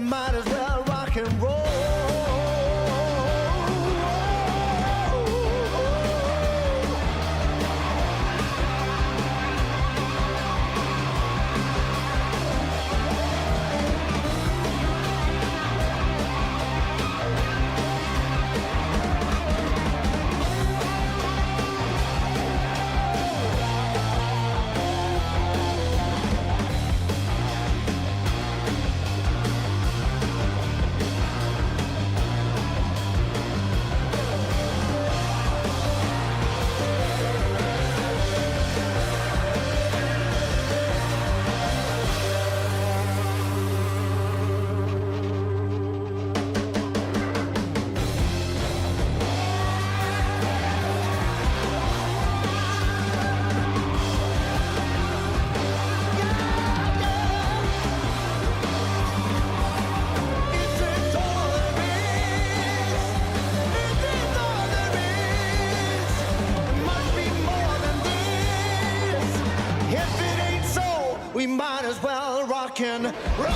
might as well rock and roll. We might as well rock and roll.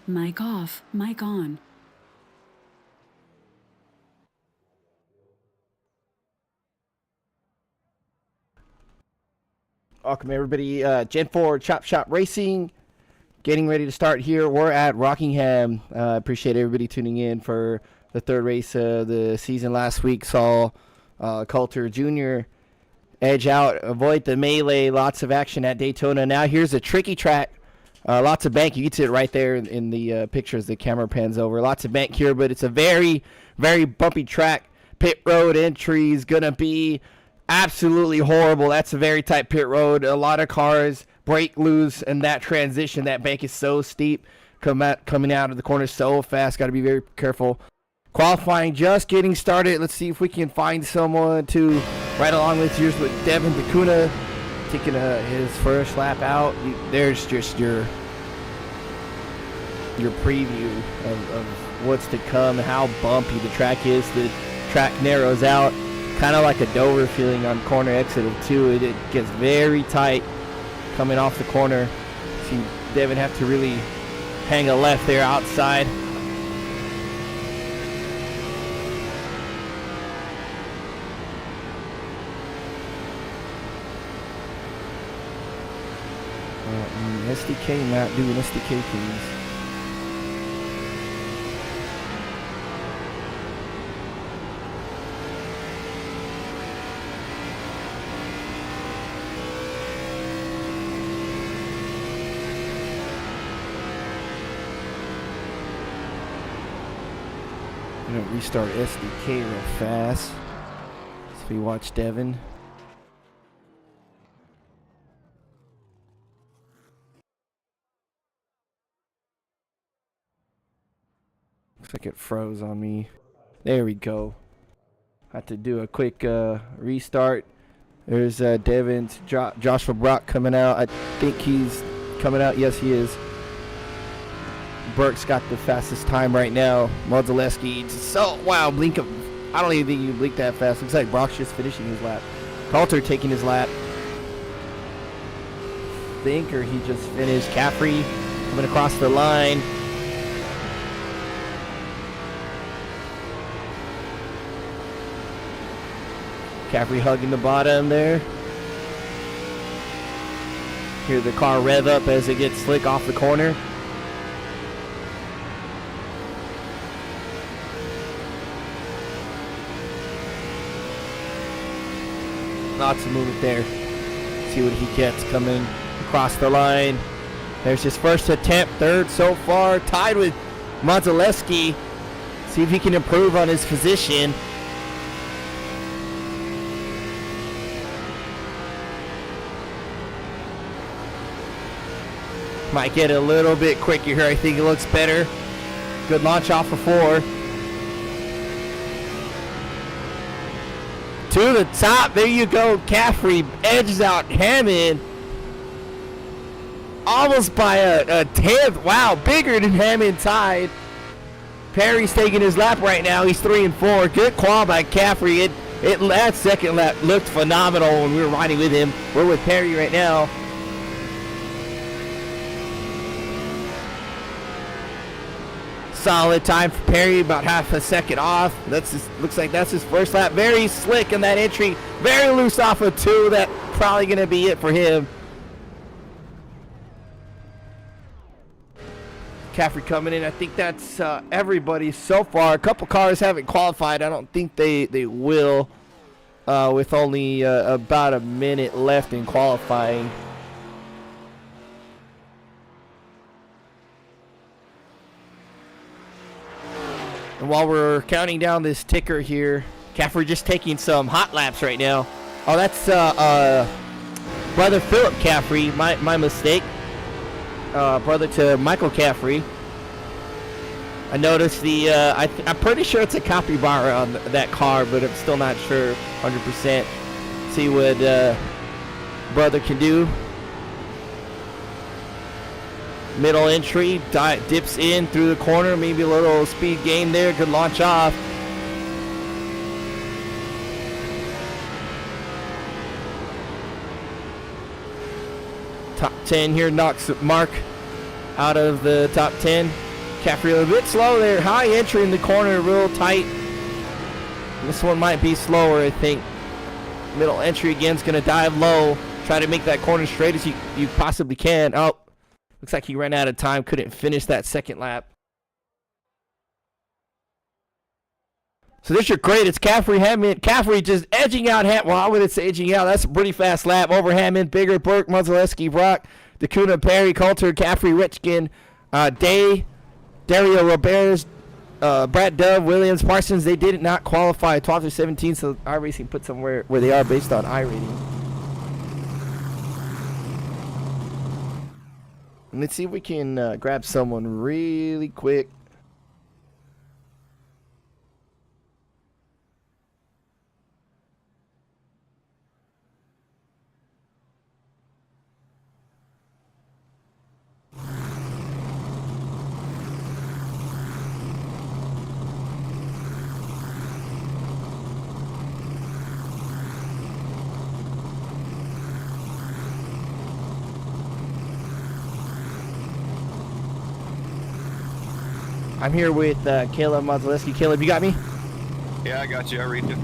Mic off, mic on. Welcome everybody, Gen4 ChopShop Racing, getting ready to start here. We're at Rockingham. Appreciate everybody tuning in for the third race of the season. Last week saw Coulter Jr. edge out, avoid the melee, lots of action at Daytona. Now here's a tricky track, lots of bank. You can see it right there in the pictures the camera pans over. Lots of bank here, but it's a very, very bumpy track. Pit road entry is going to be absolutely horrible. That's a very tight pit road. A lot of cars break loose, and that transition, that bank is so steep, coming out of the corner so fast. Got to be very careful. Qualifying just getting started. Let's see if we can find someone to ride along with. Here's with Devin Daytona taking his first lap out. There's just your preview of what's to come, how bumpy the track is. The track narrows out, kind of like a Dover feeling on corner exit of 2. It gets very tight coming off the corner. See Devin have to really hang a left there outside. SDK, Matt. Do an SDK, please. I'm gonna restart SDK real fast. So we watch Devin. Looks like it froze on me. There we go. Had to do a quick restart. There's Devin's Joshua Brock coming out. I think he's coming out. Yes, he is. Burke's got the fastest time right now. Modzelewski. So, wow, blink of. I don't even think you blink that fast. Looks like Brock's just finishing his lap. Coulter taking his lap. Or he just finished. Caffrey coming across the line. Caffrey hugging the bottom there. Hear the car rev up as it gets slick off the corner. Lots of movement there. See what he gets coming across the line. There's his first attempt, third so far, tied with Modzelewski. See if he can improve on his position. Might get a little bit quicker here. I think it looks better. Good launch off for 4. To the top. There you go. Caffrey edges out Hammond. Almost by a tenth. Wow. Bigger than Hammond tied. Perry's taking his lap right now. He's 3 and 4. Good qual by Caffrey. That second lap looked phenomenal when we were riding with him. We're with Perry right now. Solid time for Perry, about half a second off. Looks like that's his first lap. Very slick in that entry. Very loose off of 2. That probably going to be it for him. Caffrey coming in. I think that's everybody so far. A couple cars haven't qualified. I don't think they will with only about a minute left in qualifying. And while we're counting down this ticker here, Caffrey just taking some hot laps right now. Oh, that's brother Philip Caffrey. My mistake. Brother to Michael Caffrey. I noticed I'm pretty sure it's a capybara on that car, but I'm still not sure 100%. See what brother can do. Middle entry, dips in through the corner, maybe a little speed gain there. Good launch off. Top 10 here knocks Mark out of the top 10. Caffrey a bit slow there. High entry in the corner, real tight. This one might be slower, I think. Middle entry again is going to dive low. Try to make that corner straight as you possibly can. Oh. Looks like he ran out of time, couldn't finish that second lap. So there's your grade. It's Caffrey, Hammond. Caffrey just edging out Hammond. Well, I wouldn't say edging out. That's a pretty fast lap. Over Hammond, Bigger, Burke, Modzelewski, Brock, Daytona, Perry, Coulter, Caffrey, Richkin, Dario Roberts, Brad Dove, Williams, Parsons. They did not qualify 12 to 17, so iRacing put somewhere where they are based on iRating. Let's see if we can grab someone really quick. I'm here with Caleb Modzelewski. Caleb, you got me? Yeah, I got you. I read you.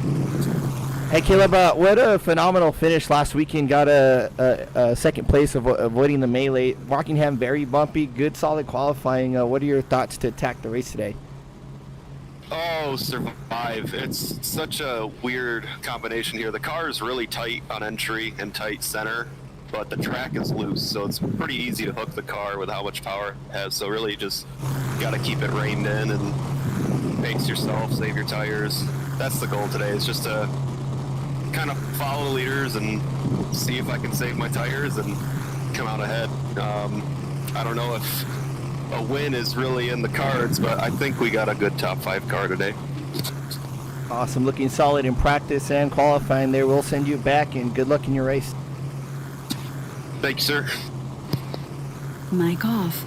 Hey Caleb, what a phenomenal finish last weekend. Got a second place avoiding the melee. Rockingham, very bumpy, good solid qualifying. What are your thoughts to attack the race today? Oh, survive. It's such a weird combination here. The car is really tight on entry and tight center, but the track is loose, so it's pretty easy to hook the car with how much power it has. So really just got to keep it reined in and pace yourself, save your tires. That's the goal today, is just to kind of follow the leaders and see if I can save my tires and come out ahead. I don't know if a win is really in the cards, but I think we got a good top 5 car today. Awesome, looking solid in practice and qualifying there. We'll send you back, and good luck in your race. Thank you, sir. Mic off.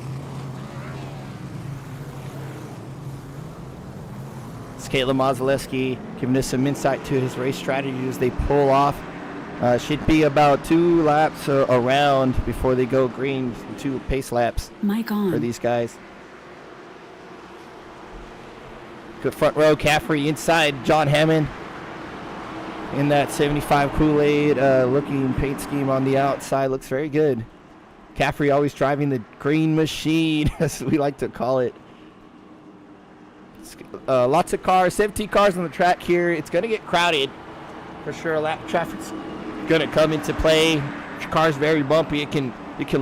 It's Caleb Mozaleski giving us some insight to his race strategy as they pull off. Should be about 2 laps around before they go green. 2 pace laps Mic on. for these guys. Good front row, Caffrey inside, John Hammond in that 75 Kool-Aid looking paint scheme on the outside. Looks very good. Caffrey always driving the green machine, as we like to call it. Lots of cars, 17 cars on the track here. It's going to get crowded for sure. Lap traffic's going to come into play. Car's very bumpy. You can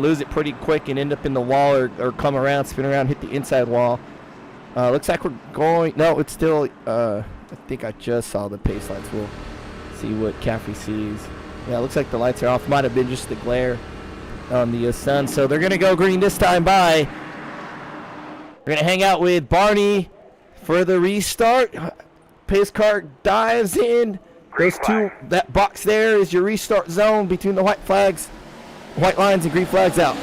lose it pretty quick and end up in the wall, or come around, spin around, hit the inside wall. Looks like we're going. No, it's still. I think I just saw the pace lights. We'll see what Caffrey sees. Yeah, it looks like the lights are off. Might have been just the glare on the sun. So they're going to go green this time by. We're going to hang out with Barney for the restart. Pace car dives in. Those two, that box there is your restart zone between the white flags, white lines and green flags out.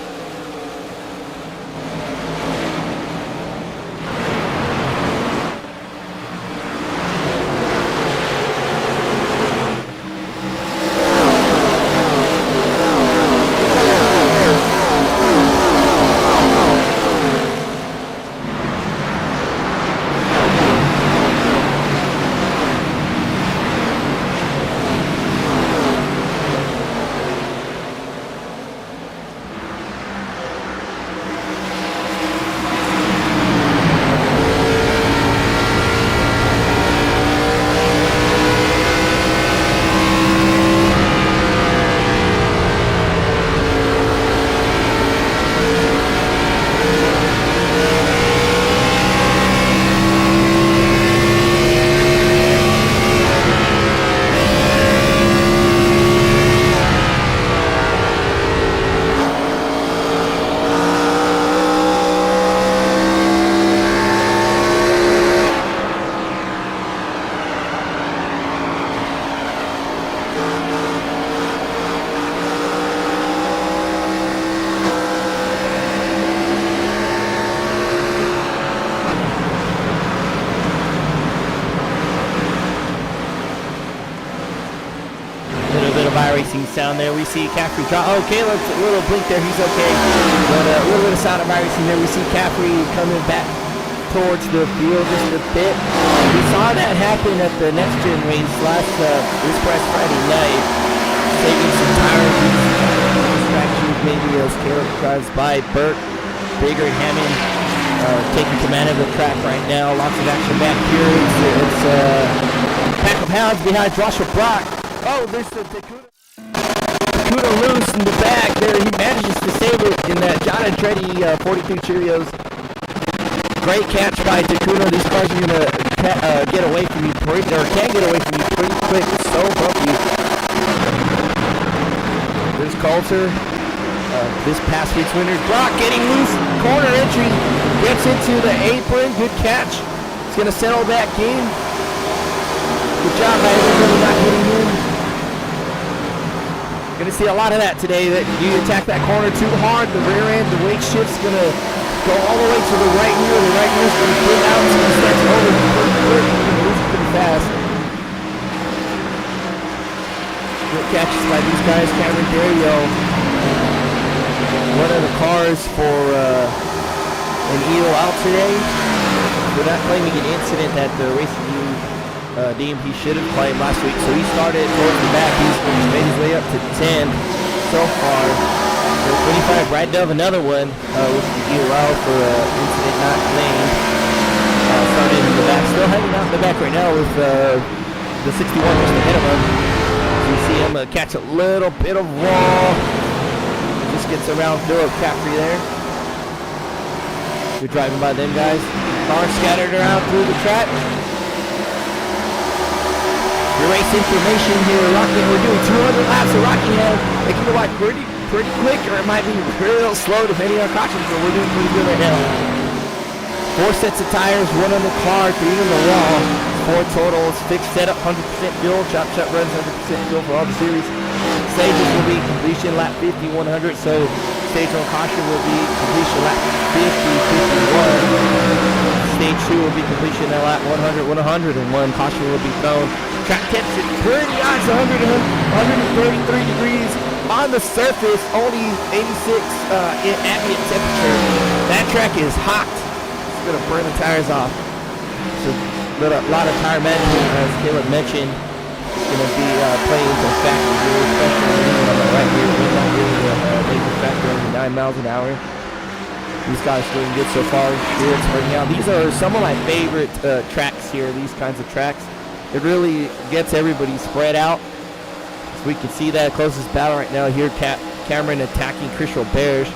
Racing sound there. We see Caffrey drop. Oh, Caleb's a little blink there. He's okay. But a little bit of sound of racing there. We see Caffrey coming back towards the field just a bit. We saw that happen at the next gen race this past Friday night. Taking some tires, distractions maybe as Caleb drives by. Burt, Bigger, Hammond taking command of the track right now. Lots of action back here. It's a pack of hounds behind Joshua Brock. Oh, there's the Daytona loose in the back there. He manages to save it in that John Andretti 42 Cheerios. Great catch by Daytona. These cars are going to get away from you pretty, or can get away from you pretty quick. It's so bumpy. There's Coulter. This past week's winner. Brock getting loose. Corner entry. Gets into the apron. Good catch. He's going to settle that game. Good job by everybody not hitting him. Going to see a lot of that today. That you attack that corner too hard, the rear end, the wake shift's going to go all the way to the right rear. The right rear's going to get out. It's going to start to over. You're going to lose pretty fast. Good catches by these guys. Cameron Dario, one of the cars for an EO out today. We're not claiming an incident at the Racing U DMP should have claimed last week. So he started towards the back. He's made his way up to 10 so far. So 25, Brad Dove, another one, which would be allowed for incident not claimed. Started in the back, still hanging out in the back right now with the 61 just ahead of him. So you see him catch a little bit of wall. Just gets around Philip Caffrey there. Good driving by them guys. Cars scattered around through the track. Your race information here at Rockingham. We're doing 200 laps at Rockingham. It can go by pretty quick, or it might be real slow depending on cautions, but we're doing pretty good right now. 4 sets of tires, 1 on the car, 3 on the wall. 4 totals, fixed setup, 100% fuel. ChopShop runs 100% fuel for all the series. Stages will be completion lap 50, 100. So stage 1 caution will be completion lap 50, 51. Stage 2 will be completion at lap 100, 101. Caution will be thrown. Track temperature pretty nice, 133 degrees. On the surface, only 86 in ambient temperature. That track is hot. It's gonna burn the tires off. So a lot of tire management, as Caleb mentioned, is gonna be playing into a factor here, especially on the right here. We're not really a major factor, only 9 miles an hour. These guys doing good so far. It's working out. These are some of my favorite tracks here. These kinds of tracks. It really gets everybody spread out. We can see that closest battle right now here. Cameron attacking Chris Roberge.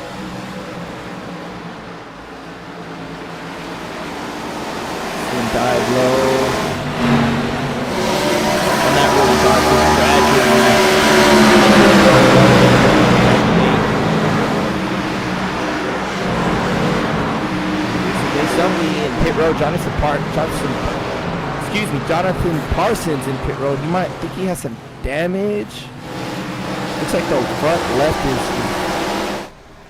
Dive low. And that really caused a tragedy. There's somebody in pit road. Jonathan Parsons in pit road. He might think he has some damage. Looks like the front left is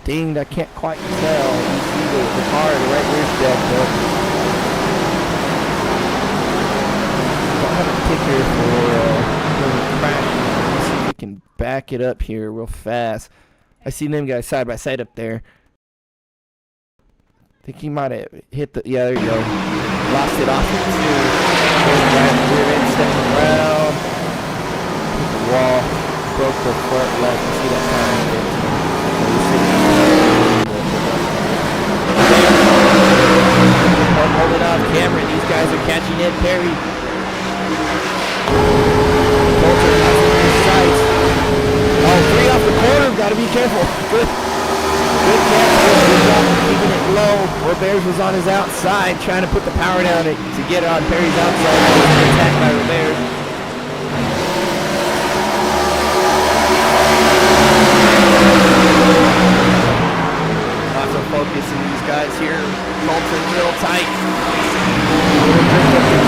dinged. I can't quite tell. You see the car, the right rear's jacked up. Don't have a ticker for the crash. Let's see if we can back it up here real fast. I see them guys side by side up there. I think he might have hit the, yeah, there you go. Lost it off the rear end, stepping around. Hit the wall, broke the front left. You see that time. Holding off Cameron. These guys are catching Ed Perry. Coulter has it in his sights. Oh, 3 off the corner. Got to be careful. Good catch. Good job keeping it low. Roberge was on his outside trying to put the power down to get it on Perry's outside. Attacked by Roberge. Lots of focus in these guys here. Coulter real tight.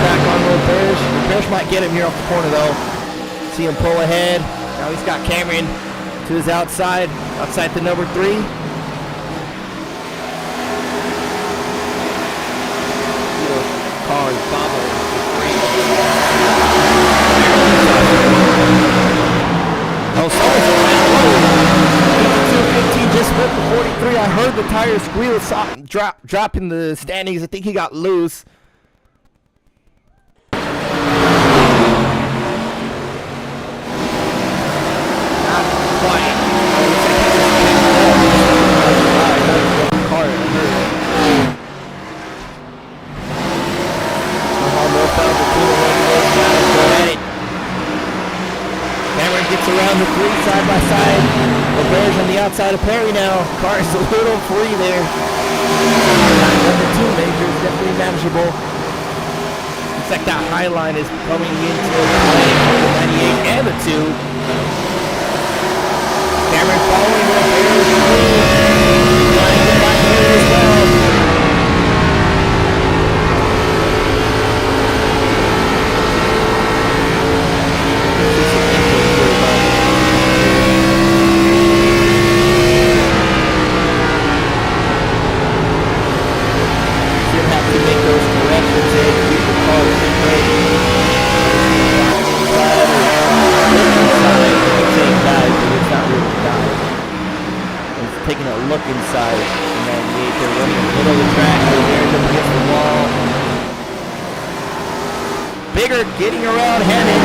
Back on Roberge. Roberge might get him here off the corner though. See him pull ahead. Now he's got Cameron to his outside the number 3. Car is bobbling. Oh, someone's around. 215 just split the 43. I heard the tire squeal, drop in the standings. I think he got loose. Around the 3 side by side. Roberge on the outside of Perry now. Car is a little free there. Number 2 major is definitely manageable. Looks like that high line is coming into play for the 98 and the 2. Cameron following Roberge. Trying to find Perry as well. Saga getting around Hannon.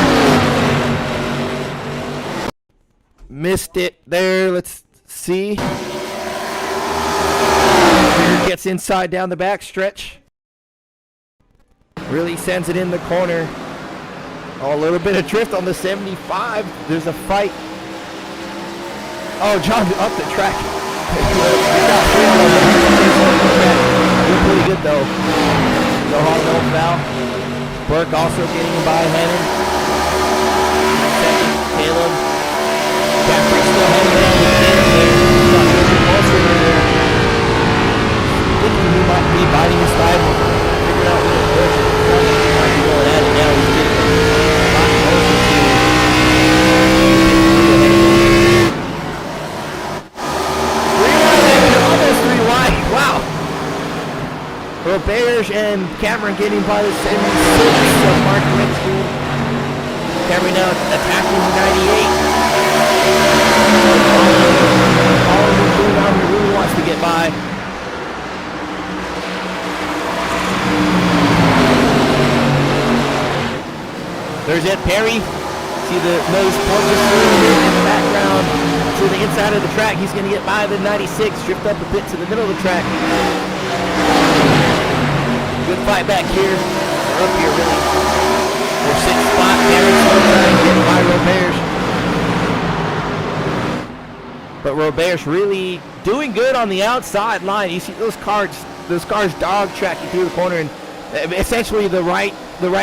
Missed it there. Let's see. Here gets inside down the back stretch. Really sends it in the corner. Oh, a little bit of drift on the 75. There's a fight. Oh, John up the track. You're pretty good though. No harm, no foul. Burke also getting by Hannon. Second, Caleb. Jeffrey still hanging around with Caleb there. Thinking he might be biting his thigh. Figuring out what it was. He might be going at it now. He's getting a lot closer to wow. Roberge and Cameron getting by the 76 of Mark Redfield. Cameron now attacking the 98. Oliver really wants to get by. There's Ed Perry. See the nose point just here in the background to the inside of the track. He's going to get by the 96, drift up a bit to the middle of the track. Good fight back here. They're up here really. Their sixth spot. Perry's getting by Roberge. But Roberge really doing good on the outside line. You see those cars dog tracking through the corner, and essentially the right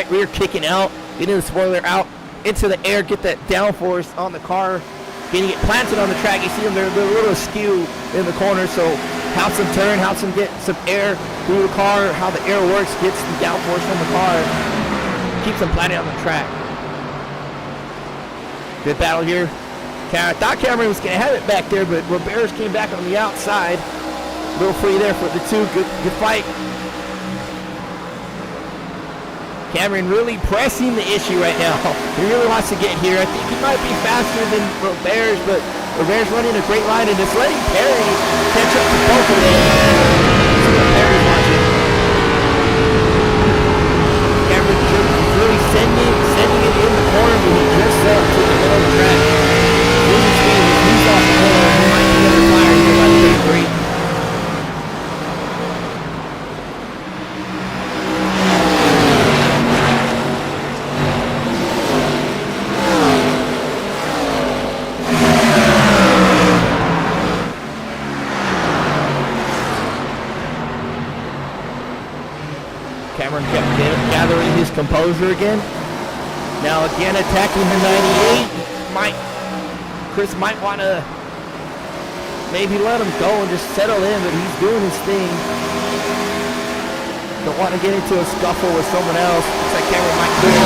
rear kicking out, getting the spoiler out into the air, get that downforce on the car, getting it planted on the track. You see them, they're a little askew in the corner, so helps them turn, helps them get some air through the car. How the air works, gets the downforce from the car, keeps them planted on the track. Good battle here. I thought Cameron was going to have it back there, but Roberge came back on the outside. A little free there for the two. Good fight. Cameron really pressing the issue right now. He really wants to get here. I think he might be faster than Roberge, but Roberge running a great line, and it's letting Perry catch up to both of them. See what Perry's watching. Cameron really sending it in the corner, but he drifts up to the middle of the track. Losing speed, he's off the corner. He might be under fire here by the 33. Cameron kept gathering his composure again. Now again attacking the 98. Chris might want to maybe let him go and just settle in, but he's doing his thing. Don't want to get into a scuffle with someone else. Looks like Cameron might do it.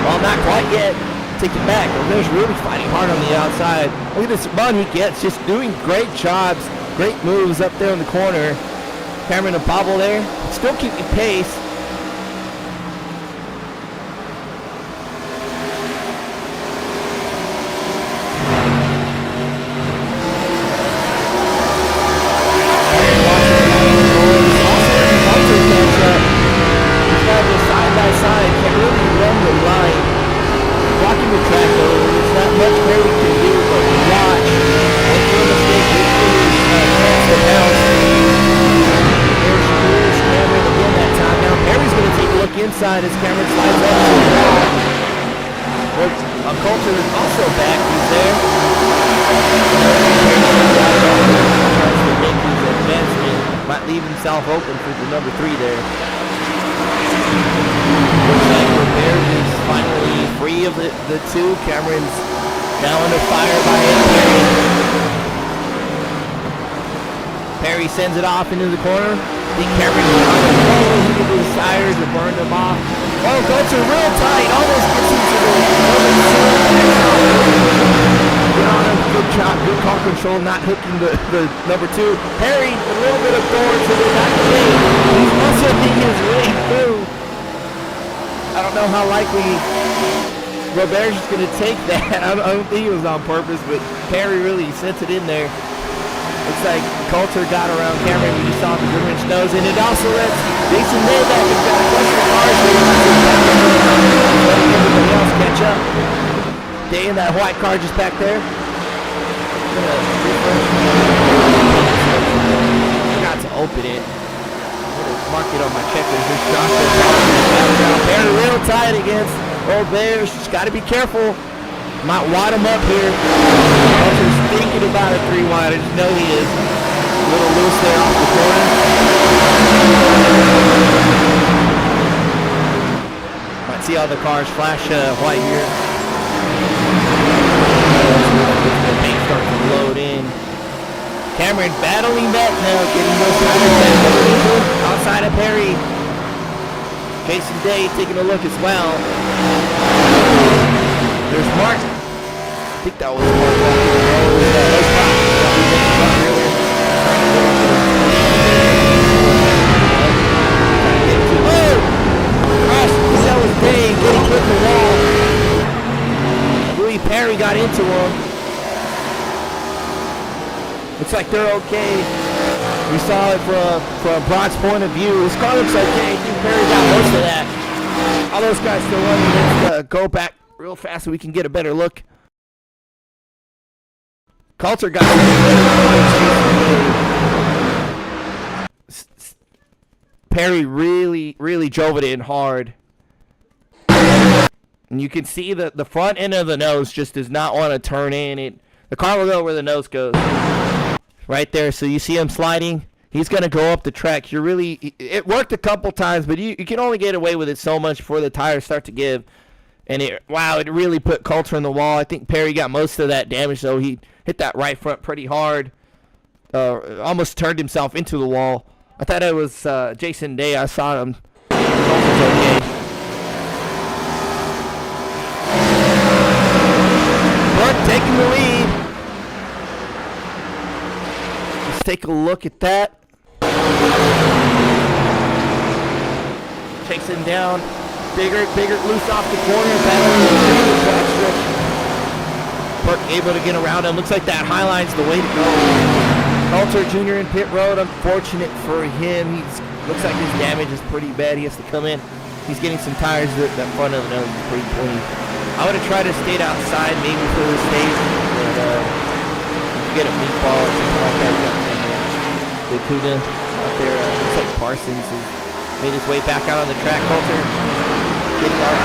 Well, not quite yet. Take it back. Roberge really fighting hard on the outside. Look at this run he gets, just doing great jobs, great moves up there in the corner. Cameron a bobble there, still keeping pace. Side, can't really run the line. Blocking the track though, there's not much more we can do but watch. Make no mistake, this is the house. There's Cameron again that time. Now Perry's going to take a look inside as Cameron slides up to the wall. Coulter is also back, he's there. Tries to make his advancement, might leave himself open for the number 3 there. Looks like Roberge is finally free of the two. Cameron's now under fire by Perry. Perry sends it off into the corner. I think Cameron he did his tires to burn them off. Oh, goes to real tight. Almost gets into the get on him. Good job. Good car control. Not hooking the number 2. Perry, a little bit of door to the back of the lane. He's also thinking his way through. I don't know how likely Roberge is going to take that. I don't think it was on purpose, but Perry really sent it in there. Looks like Coulter got around Cameron when he saw the Grinch nose, and it also lets Jason Day back and got a bunch of cars. Everybody else catch up. Day in that white car just back there. Forgot to open it. Mark it on my checkers. Just dropped it. They're real tight against Old Bears. Just got to be careful. Might wad him up here. Coulter's thinking about a 3 wide. I just know he is. A little loose there off the corner. Might see all the cars flash white here. The paint starts to load in. Cameron battling back now, getting those tires back outside of Perry. Jason Day taking a look as well. There's Mark. I think that was Mark walking the road. Gosh, that was Day getting hit in the wall. Louis Perry got into him. Looks like they're okay. We saw it from Brock's point of view. This car looks okay. I think Perry got most of that. All those guys still running. Let's go back real fast so we can get a better look. Coulter got Perry really drove it in hard. And you can see that the front end of the nose just does not want to turn in. The car will go where the nose goes. Right there, so you see him sliding. He's going to go up the track. It worked a couple times, but you can only get away with it so much before the tires start to give. And it really put Coulter in the wall. I think Perry got most of that damage, though. He hit that right front pretty hard. Almost turned himself into the wall. I thought it was Jason Day. I saw him. Coulter's okay. Burke taking the lead. Let's take a look at that. Takes him down. Bigger, loose off the corner. Burke able to get around him. Looks like that highline's the way to go. Coulter Jr. in pit road. Unfortunate for him. Looks like his damage is pretty bad. He has to come in. He's getting some tires. That front of the nose is pretty pointy. I would have tried to stay outside maybe for the stage, but get a meatball or something like that. The Cuda out there, looks like Parsons has made his way back out on the track. Coulter getting out,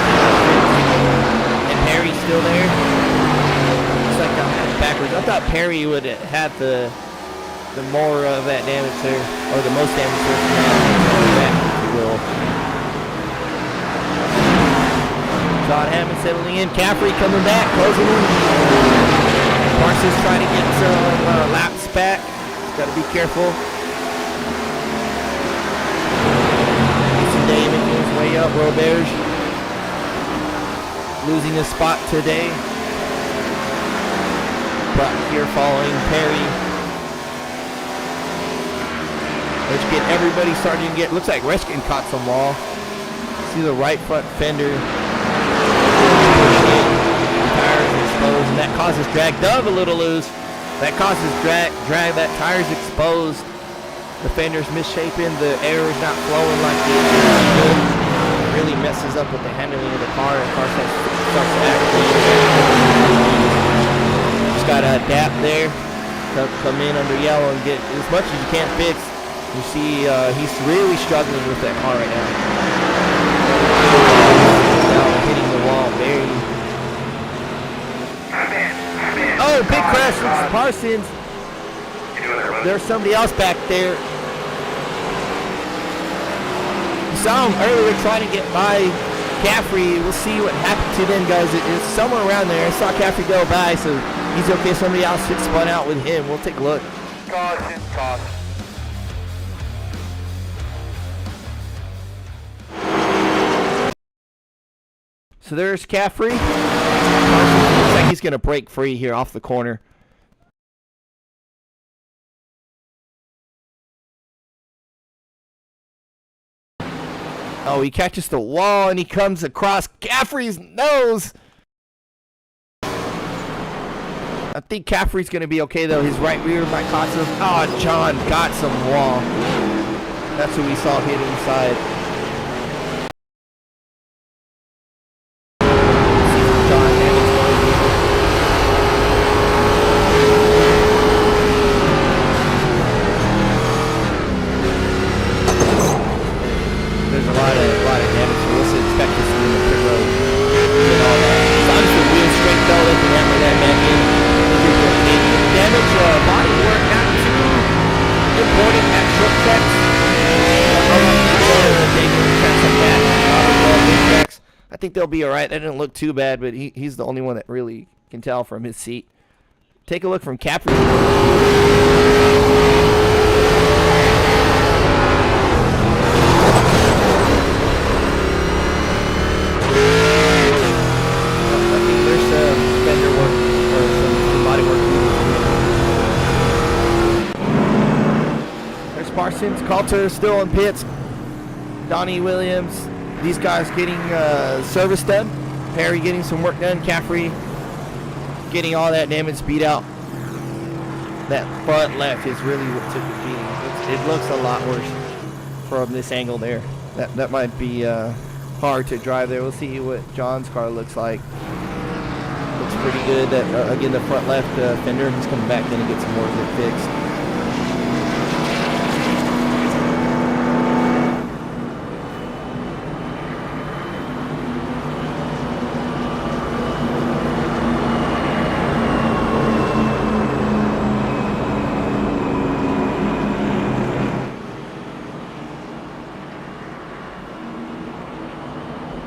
and Perry's still there. Looks like I'm heading backwards. I thought Perry would have had the more of that damage there, or the most damage there from that, if you will. John Hammond settling in. Caffrey coming back, closing in. Parsons trying to get some laps back. Got to be careful. Jason Day making his way up. Roberge losing a spot today. But here following Perry. Let's get everybody starting to get. Looks like Reskin caught some wall. See the right front fender. Tires exposed, and that causes drag. Dove a little loose. That causes drag. That tire's exposed. The fender's misshapen. The air is not flowing like it should. It really messes up with the handling of the car. The car starts to act. Just got to adapt there. Come in under yellow and get as much as you can't fix. You see, he's really struggling with that car right now. Now hitting the wall very. Oh, big crash with Parsons. There's somebody else back there. You saw him earlier trying to get by Caffrey. We'll see what happened to them guys. It's somewhere around there. I saw Caffrey go by, so he's okay. Somebody else gets spun out with him. We'll take a look. Caution. So there's Caffrey. Looks like he's going to break free here off the corner. Oh, he catches the wall and he comes across Caffrey's nose. think Caffrey's going to be okay, though. His right rear might cost him. Oh, John got some wall. That's what we saw hit inside. There's a lot of damage, so let's expect to see in the pit road and all that. As long as the wheel straight though, they can hammer that back in. Damage, body work, not too important at short tracks. I think they'll be alright. That didn't look too bad, but he's the only one that really can tell from his seat. Take a look from Capri. Parsons, Coulter still in pits. Donnie Williams, these guys getting service done. Perry getting some work done. Caffrey getting all that damage beat out. That front left is really what took the beating. It looks a lot worse from this angle there. That might be hard to drive there. We'll see what John's car looks like. Looks pretty good. That again, the front left fender. He's coming back in and get some more of it fixed.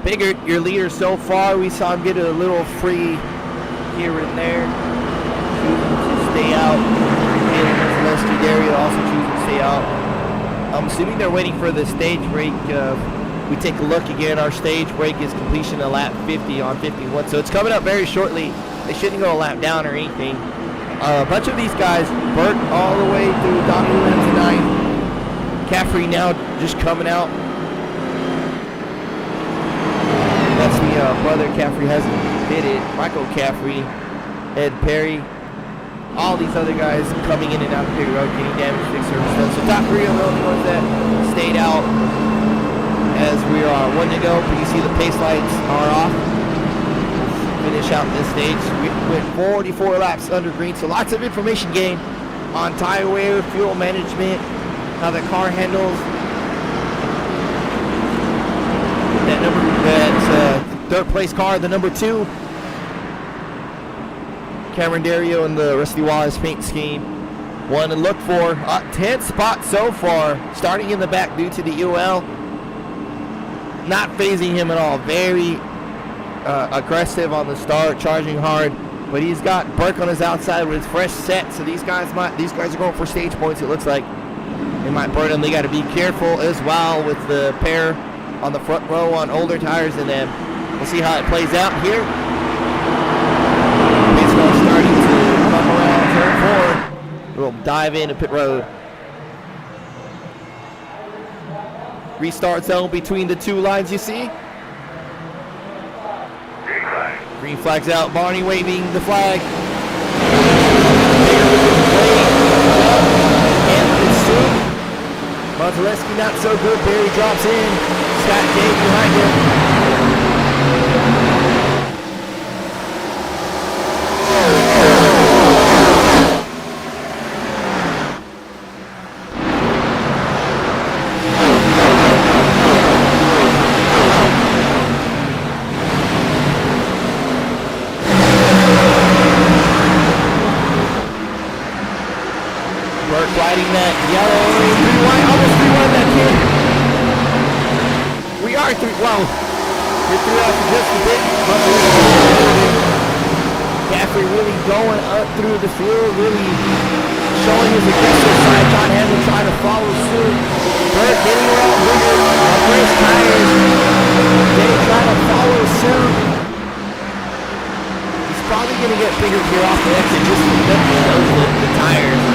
Biggert, your leader so far. We saw him get a little free here and there. Choosing to stay out. Leslie Dario also choosing to stay out. I'm assuming they're waiting for the stage break. We take a look again. Our stage break is completion of lap 50 on 51. So it's coming up very shortly. They shouldn't go a lap down or anything. A bunch of these guys, Burt all the way through Donnie Williams to 9. Caffrey now just coming out. That's the brother Caffrey hasn't hit it. Michael Caffrey, Ed Perry, all these other guys coming in and out of pit road, getting damage fixed service done. So top 3 are the only ones that stayed out as we are 1 to go. But you see the pace lights are off. Finish out this stage. We went 44 laps under green, so lots of information gained on tire wear, fuel management, how the car handles. That number, that's third place car, the number 2. Cameron Dario and the Rusty Wallace paint scheme. One to look for. 10th spot so far, starting in the back due to the UL. Not phasing him at all. Very aggressive on the start, charging hard. But he's got Burke on his outside with fresh set. So these guys are going for stage points. It looks like they might burn them. They got to be careful as well with the pair on the front row on older tires than them. We'll see how it plays out here. Baseball starting to come around turn 4. We'll dive into pit road. Restart zone between the 2 lines, you see. Green flag's out. Barney waving the flag. Monteleschi not so good. Barry drops in. Scott Dave behind him. Burke riding that yellow. Almost 3-1 that kid. We are 3. Wow. We're 3 off just a bit. Caffrey really going up through the field, really showing his aggressive side. John Hamlin trying to follow suit. Burke getting around bigger on race tires. Dave trying to follow suit. He's probably going to get bigger here off the exit just to the tires.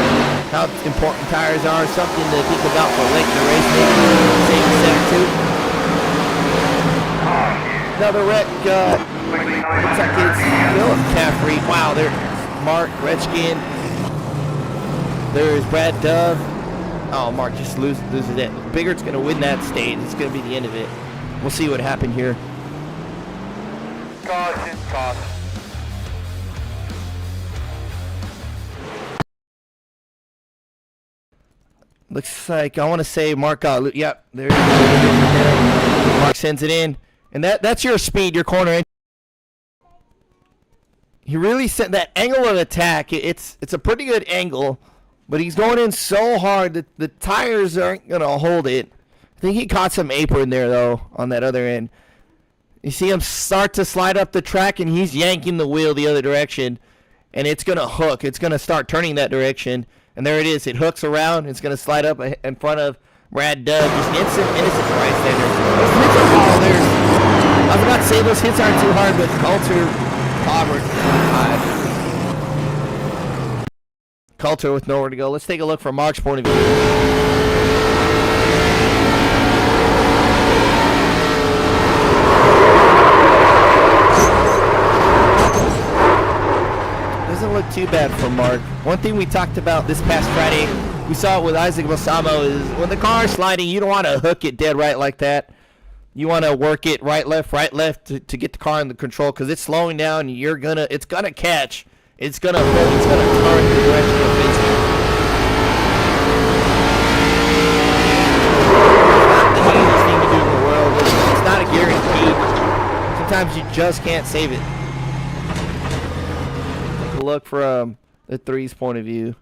How important tires are, something to think about for late in the race. Same set too. Another wreck. Looks like it's Philip Caffrey. Wow, Mark Redskin. There's Brad Dove. Oh, Mark just loses it. Biggert's going to win that stage. It's going to be the end of it. We'll see what happened here. Caution, caution. Looks like, I want to say Mark got, yep, there it is. Mark sends it in. And that's your speed, your corner. He really set that angle of attack. It's a pretty good angle, but he's going in so hard that the tires aren't going to hold it. I think he caught some apron there, though, on that other end. You see him start to slide up the track, and he's yanking the wheel the other direction, and it's going to hook. It's going to start turning that direction, and there it is. It hooks around. It's going to slide up in front of Brad Dove. Just innocent bystander. Those hits are all there. I was about to say those hits aren't too hard, but Coulter, Auburn, Coulter with nowhere to go. Let's take a look from Mark's point of view. Doesn't look too bad for Mark. One thing we talked about this past Friday, we saw it with Isaac Balsamo, is when the car is sliding, you don't want to hook it dead right like that. You want to work it right, left to get the car in the control, because it's slowing down. It's gonna catch. It's gonna turn the direction of it. It's not the easiest thing to do in the world. It's not a guarantee. Sometimes you just can't save it. Take a look from the 3's point of view.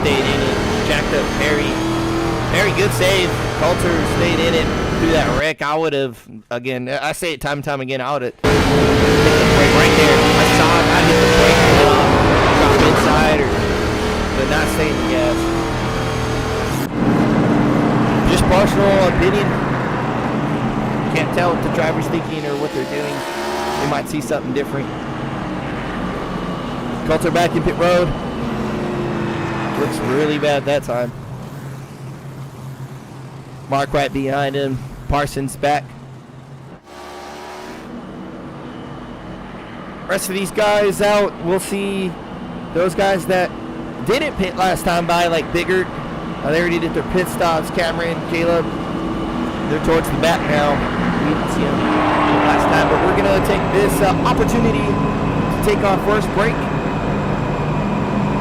Stayed in it, jacked up very good save. Coulter stayed in it through that wreck. I would have, again, I say it time and time again, I would have hit the brake right there. I saw it, I hit the brake, drop inside, but not staying the gas. Just personal opinion. Can't tell what the driver's thinking or what they're doing. They might see something different. Coulter back in pit road. Looks really bad that time. Mark right behind him. Parsons back. Rest of these guys out. We'll see those guys that didn't pit last time by, like Biggert. They already did their pit stops. Cameron, Caleb, they're towards the back now. We didn't see them last time, but we're going to take this opportunity to take our first break.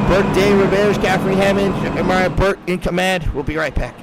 Burke, Day, Rivers, Caffrey, Hammond, Mariah Burke in command. We'll be right back.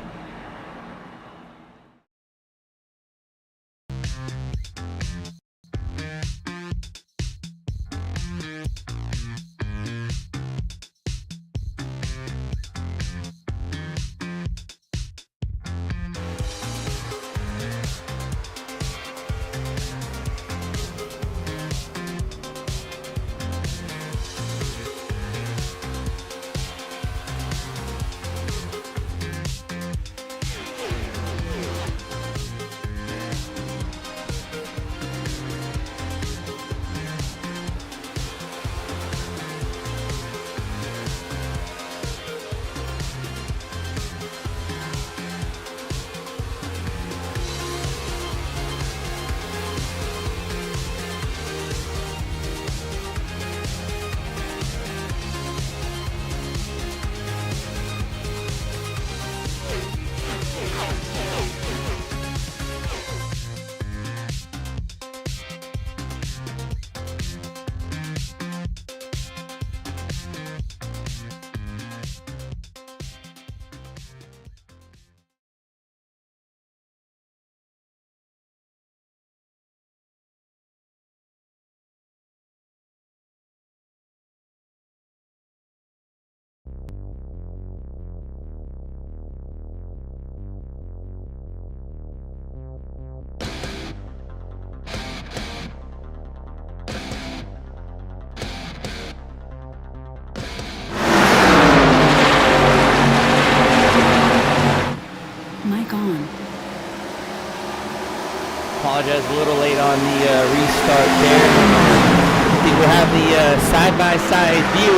Apologize, a little late on the restart there. I think we'll have the side-by-side view.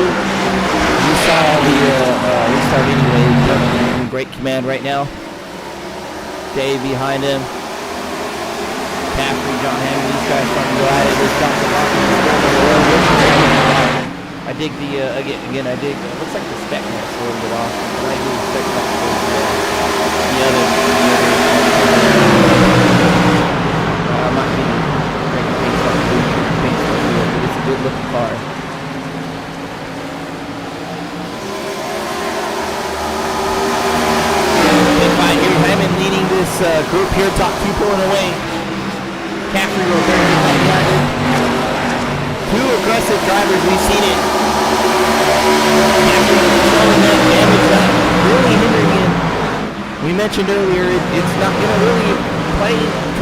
You saw the restart anyway. Great command right now. Dave behind him. Caffrey, John Hammond, these guys starting to go at it. This Dr. I dig the, again, I dig, it looks like the spec mat's a little bit off. But I do expect that to the other I'm not getting great paint stuff, but it's a good looking car. Hammond leading this group here, top two pulling away. Caffrey will very good behind it. Two aggressive drivers, we've seen it. Caffrey showing that damage, not really hindering him. We mentioned earlier, it's not going to really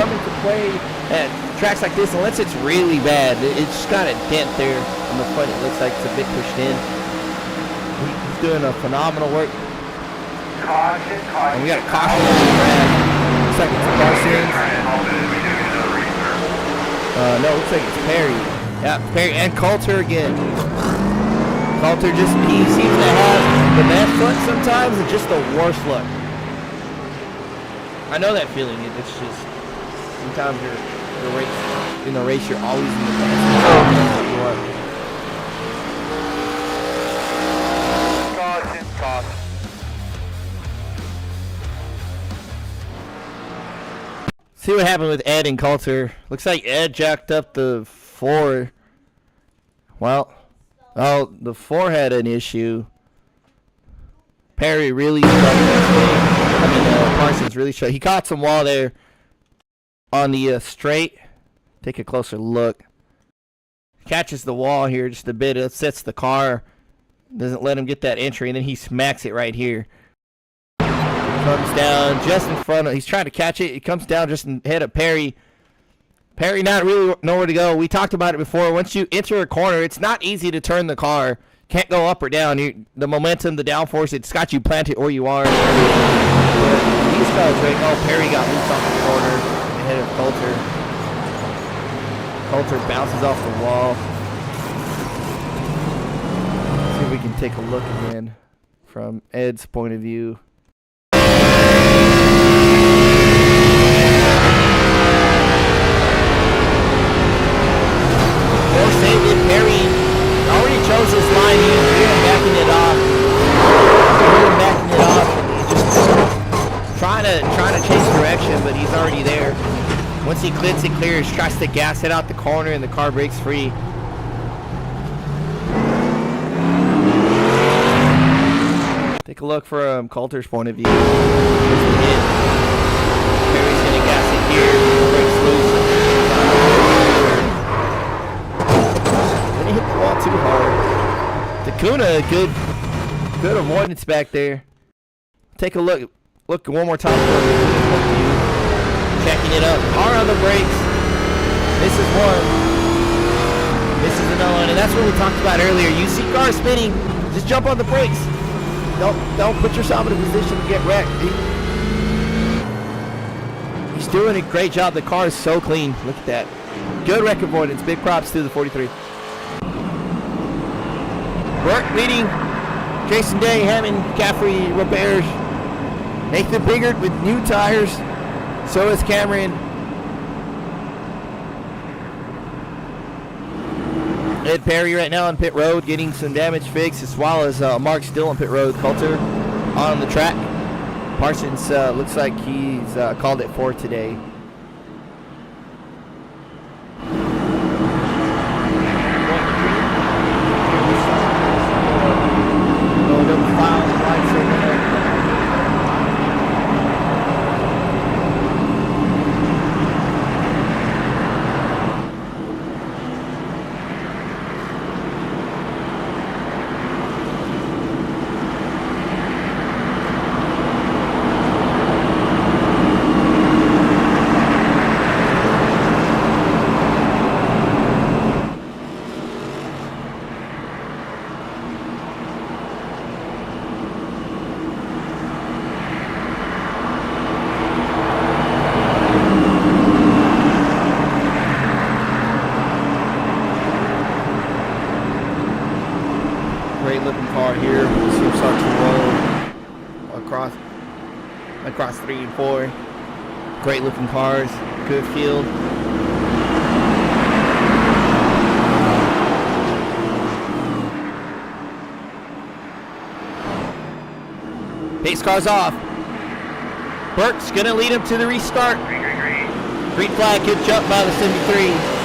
come into play at tracks like this unless it's really bad. It's just got a dent there on the front. It looks like it's a bit pushed in. He's doing a phenomenal work. And we got a caution on the track. Looks like it's Parsons. No, looks like it's Perry. Yeah, Perry and Coulter again. Coulter just, he seems to have the best luck sometimes and just the worst luck. I know that feeling. It's just, sometimes in the race, you're always in the best. Caution. See what happened with Ed and Coulter. Looks like Ed jacked up the 4. Well, the 4 had an issue. Perry really Parsons really showed. He caught some wall there on the straight. Take a closer look. Catches the wall here just a bit. It sets the car. Doesn't let him get that entry, and then he smacks it right here. Comes down just in front of, he's trying to catch it. It comes down just ahead of Perry. Perry not really nowhere to go. We talked about it before. Once you enter a corner, it's not easy to turn the car. Can't go up or down. The momentum, the downforce, it's got you planted where you are. These guys right. Oh, Perry got loose off the corner ahead of Coulter. Coulter bounces off the wall. See if we can take a look again from Ed's point of view. Perry already chose this line. He was backing it off. Just trying to change direction, but he's already there. Once he clears, tries to gas it out the corner, and the car breaks free. Take a look from Coulter's point of view. Perry's gonna gas it here. Breaks loose. Hit the wall too hard. Daytona, good avoidance back there. Take a look one more time. Checking it up. Hard on the brakes. This is one. This is another one, and that's what we talked about earlier. You see cars spinning, just jump on the brakes. Don't put yourself in a position to get wrecked. He's doing a great job. The car is so clean. Look at that. Good wreck avoidance. Big props to the 43. Work leading. Jason Day, Hammond, Caffrey, repairs. Nathan Biggert with new tires. So is Cameron. Ed Perry right now on pit road getting some damage fixed, as well as Mark still on pit road. Coulter on the track. Parsons looks like he's called it for today. Great looking car here. See him start to roll across 3 and 4. Great looking cars, good field. Pace car's off. Burke's gonna lead him to the restart. Green flag, good jump by the 73.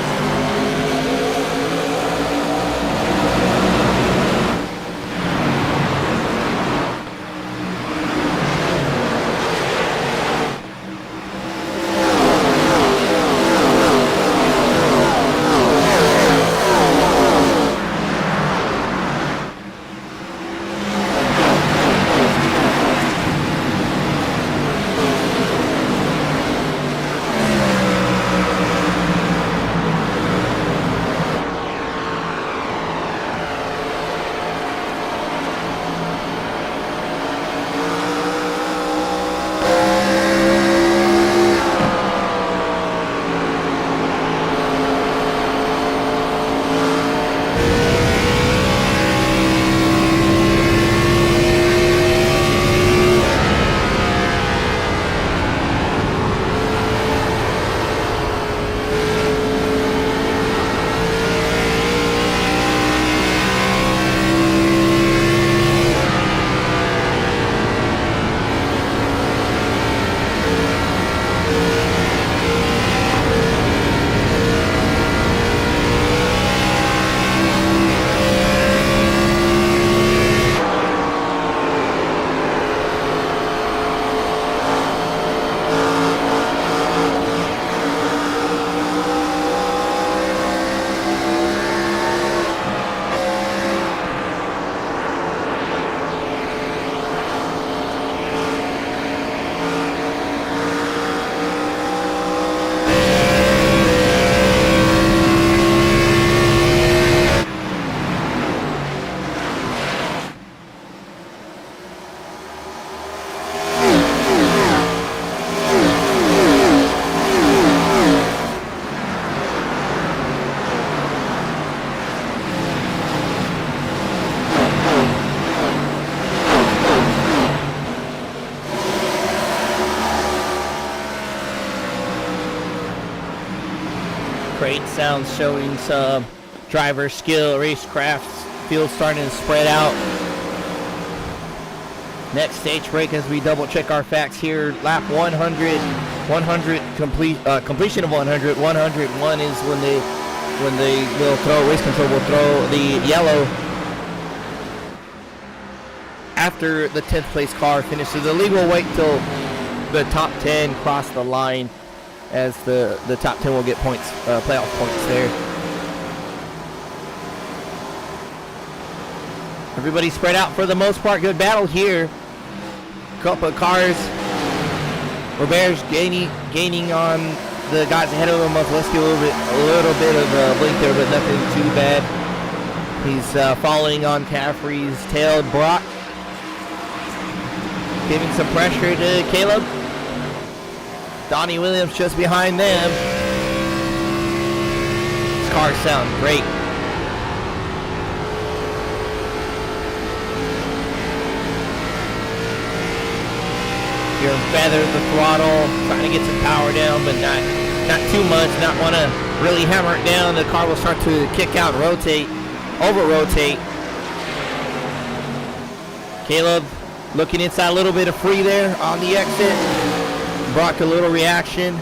Great sounds showing some driver skill, racecraft, field starting to spread out. Next stage break as we double check our facts here. Lap 100, 100 completion of 100. 101 is when they will throw, race control will throw the yellow after the 10th place car finishes. The league will wait till the top 10 cross the line, as the top 10 will get points, playoff points there. Everybody spread out for the most part. Good battle here. Couple of cars. Robert's gaining on the guys ahead of him. Lesky a little bit of a blink there, but nothing too bad. He's following on Caffrey's tail. Brock giving some pressure to Caleb. Donnie Williams just behind them. These cars sound great. You're feather the throttle, trying to get some power down, but not too much. Not want to really hammer it down. The car will start to kick out and rotate, over-rotate. Caleb looking inside, a little bit of free there on the exit. Brock a little reaction.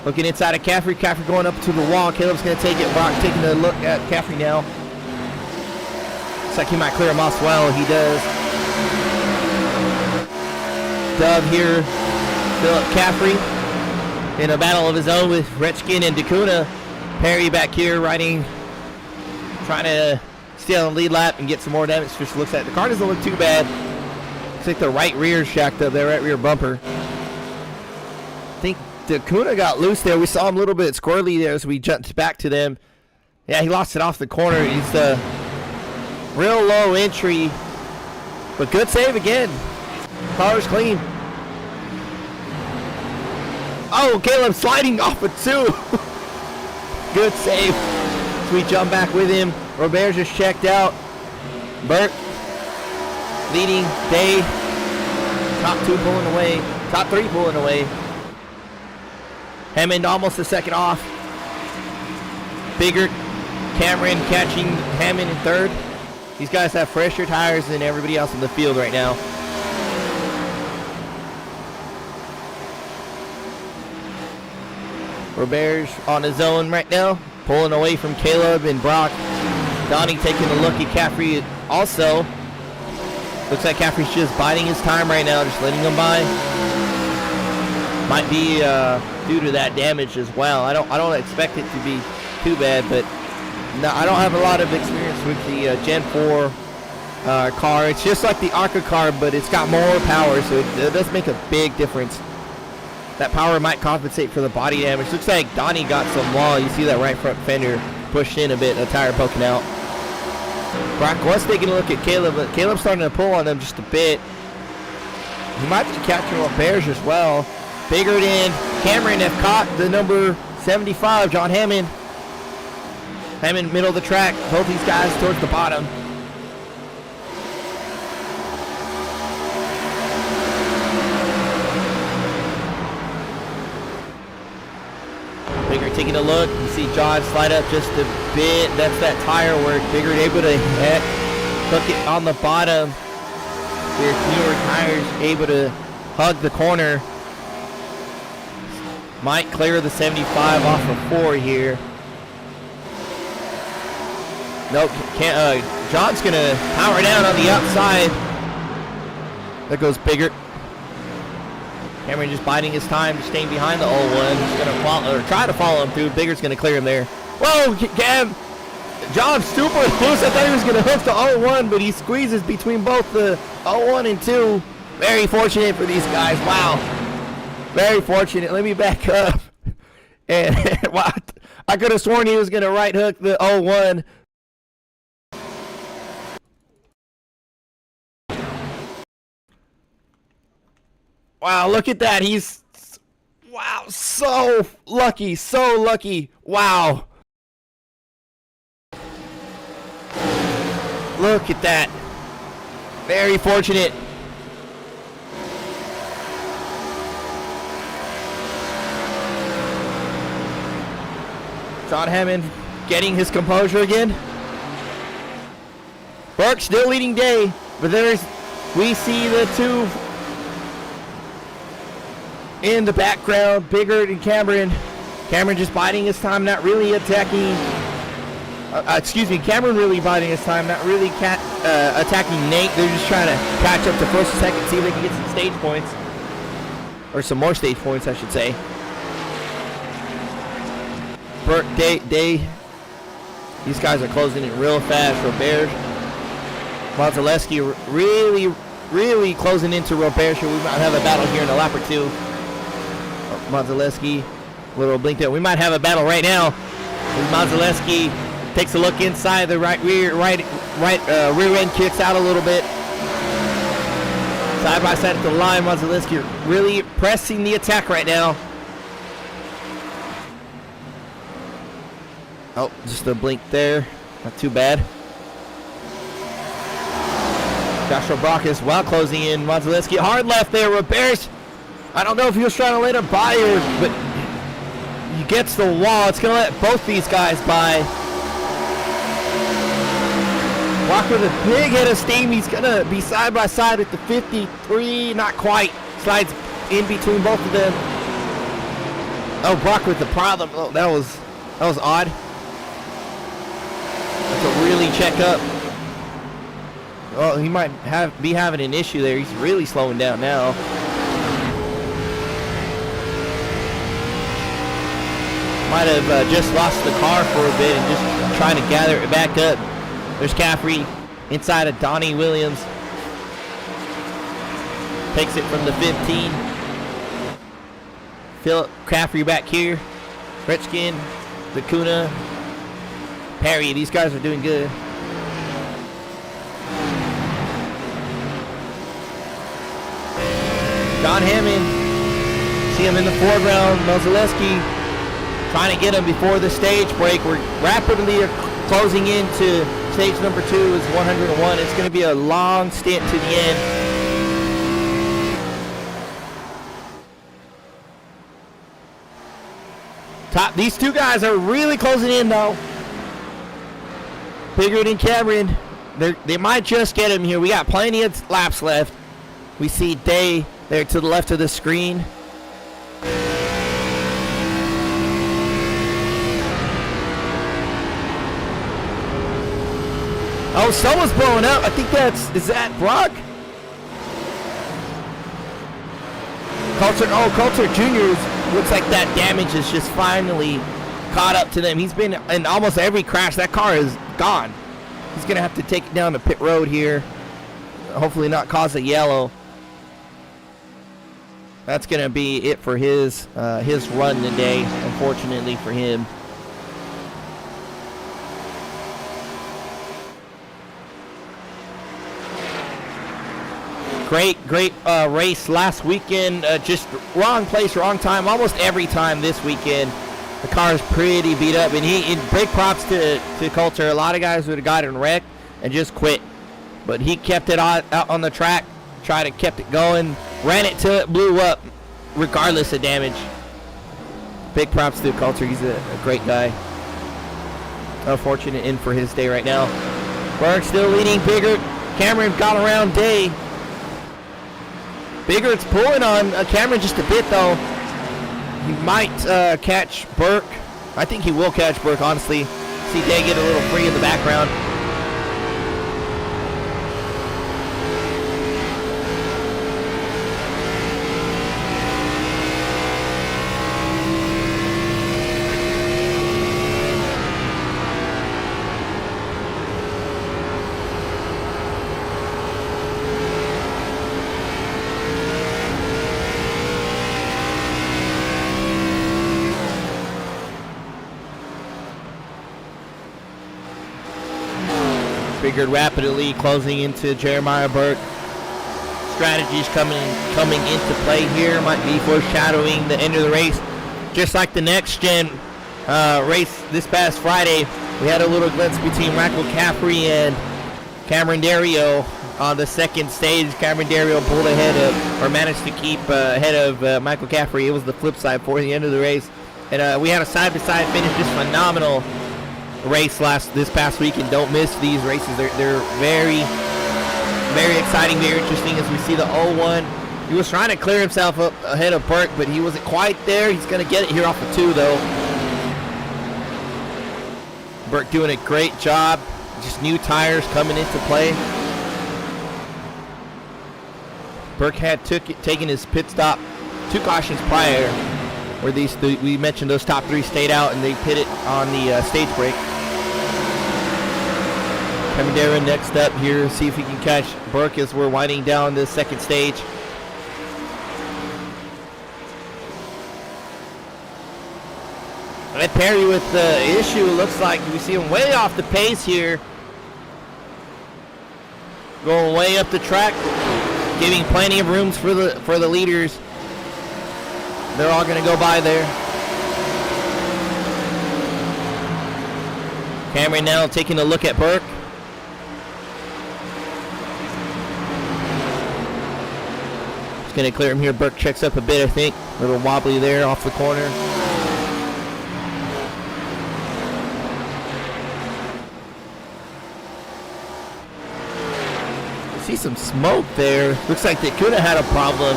Looking inside of Caffrey. Caffrey going up to the wall. Caleb's going to take it. Brock taking a look at Caffrey now. Looks like he might clear him off well. He does. Dub here. Philip Caffrey in a battle of his own with Retchkin and Daytona. Perry back here riding, trying to stay on the lead lap and get some more damage. Just looks like the car doesn't look too bad. Looks like the right rear shacked up there, right rear bumper. I think Daytona got loose there. We saw him a little bit squirrely there as we jumped back to them. Yeah, he lost it off the corner. He's the real low entry, but good save again. Car's clean. Oh, Caleb sliding off of two. Good save. So we jump back with him. Robert just checked out. Burt leading. Day. Top two pulling away. Top three pulling away. Hammond almost a second off. Bigger, Cameron catching Hammond in third. These guys have fresher tires than everybody else in the field right now. Robert's on his own right now, pulling away from Caleb and Brock. Donnie taking a look at Caffrey also. Looks like Caffrey's just biding his time right now, just letting him by. Might be due to that damage as well. I don't expect it to be too bad, but no, I don't have a lot of experience with the Gen 4 car. It's just like the ARCA car, but it's got more power, so it does make a big difference. That power might compensate for the body damage. Looks like Donnie got some wall. You see that right front fender pushed in a bit, a tire poking out. Brock was taking a look at Caleb, but Caleb's starting to pull on him just a bit. He might be catching up bears as well. Bigger than Cameron have caught the number 75, John Hammond. Hammond, middle of the track. Both these guys towards the bottom. Bigger taking a look. You see John slide up just a bit. That's that tire work. Bigger able to hook it on the bottom. Their newer tires able to hug the corner. Might clear the 75 off of 4 here. Nope, can't. John's gonna power down on the outside. There goes Bigger. Cameron just biding his time, staying behind the 01. He's gonna follow, or try to follow him through. Bigger's gonna clear him there. Whoa, Cam! John's super loose. I thought he was gonna hook the 01, but he squeezes between both the 01 and 2. Very fortunate for these guys. Wow. Very fortunate. Let me back up. And wow, I could have sworn he was gonna right hook the 01. Wow, look at that. He's, wow, so lucky, so lucky. Wow. Look at that. Very fortunate. John Hammond getting his composure again. Burke still leading day, but we see the two in the background, Bigger and Cameron. Cameron just biding his time, not really attacking. Cameron really biding his time, not really attacking Nate. They're just trying to catch up to first and second, see if they can get some stage points. Or some more stage points, I should say. Burke, Day. These guys are closing it real fast. Robert, Mazaleski really closing into Robert. We might have a battle here in a lap or two. Mazaleski, little blink there. We might have a battle right now. Mazaleski takes a look inside the rear end, kicks out a little bit. Side by side at the line, Mazaleski really pressing the attack right now. Oh, just a blink there. Not too bad. Joshua Brock is well closing in. Mazaleski hard left there. Roberts, I don't know if he was trying to let him by or, but he gets the wall. It's going to let both these guys by. Brock with a big head of steam. He's going to be side by side at the 53. Not quite. Slides in between both of them. Oh, Brock with the problem. Oh, that was odd. That's a really check up. Oh, he might be having an issue there. He's really slowing down now. Might have just lost the car for a bit and just trying to gather it back up. There's Caffrey inside of Donnie Williams. Takes it from the 15. Philip Caffrey back here. Redskin, Lacuna, Perry. These guys are doing good. John Hammond. See him in the foreground. Mazaleski trying to get him before the stage break. We're rapidly closing into stage number 2 is 101. It's going to be a long stint to the end. These two guys are really closing in, though. Biggert and Cameron, they might just get him here. We got plenty of laps left. We see Day there to the left of the screen. Oh, someone's blowing up. I think is that Brock? Coulter Jr. looks like that damage is just finally caught up to them. He's been in almost every crash. That car is gone. He's going to have to take it down to pit road here. Hopefully not cause a yellow. That's going to be it for his run today, unfortunately for him. Great race last weekend. Just wrong place, wrong time. Almost every time this weekend. The car is pretty beat up. And big props to Coulter. A lot of guys would have gotten wrecked and just quit. But he kept it out on the track. Kept it going. Ran it till it blew up, regardless of damage. Big props to Coulter. He's a great guy. Unfortunate end for his day right now. Berg still leading Biggert. Cameron got around Day. Biggert's pulling on Cameron just a bit, though. He might catch Burke. I think he will catch Burke, honestly. See Day get a little free in the background. Biggert rapidly closing into Jeremiah Burke. Strategies coming into play here. Might be foreshadowing the end of the race. Just like the next gen race this past Friday, we had a little glimpse between Michael Caffrey and Cameron Dario on the second stage. Cameron Dario pulled ahead of, or managed to keep ahead of Michael Caffrey. It was the flip side for the end of the race. And we had a side-by-side finish, just phenomenal race this past week, and don't miss these races. They're very, very exciting, very interesting. As we see the 0-1, he was trying to clear himself up ahead of Burke, but he wasn't quite there. He's going to get it here off of 2, though. Burke doing a great job. Just new tires coming into play. Burke had taken his pit stop 2 cautions prior, where we mentioned those top 3 stayed out and they pitted on the stage break. Cameron next up here, see if he can catch Burke as we're winding down the second stage. And Perry with the issue, looks like we see him way off the pace here. Going way up the track, giving plenty of rooms for the leaders. They're all going to go by there. Cameron now taking a look at Burke. Just going to clear him here. Burke checks up a bit, I think. A little wobbly there off the corner. See some smoke there. Looks like they could have had a problem.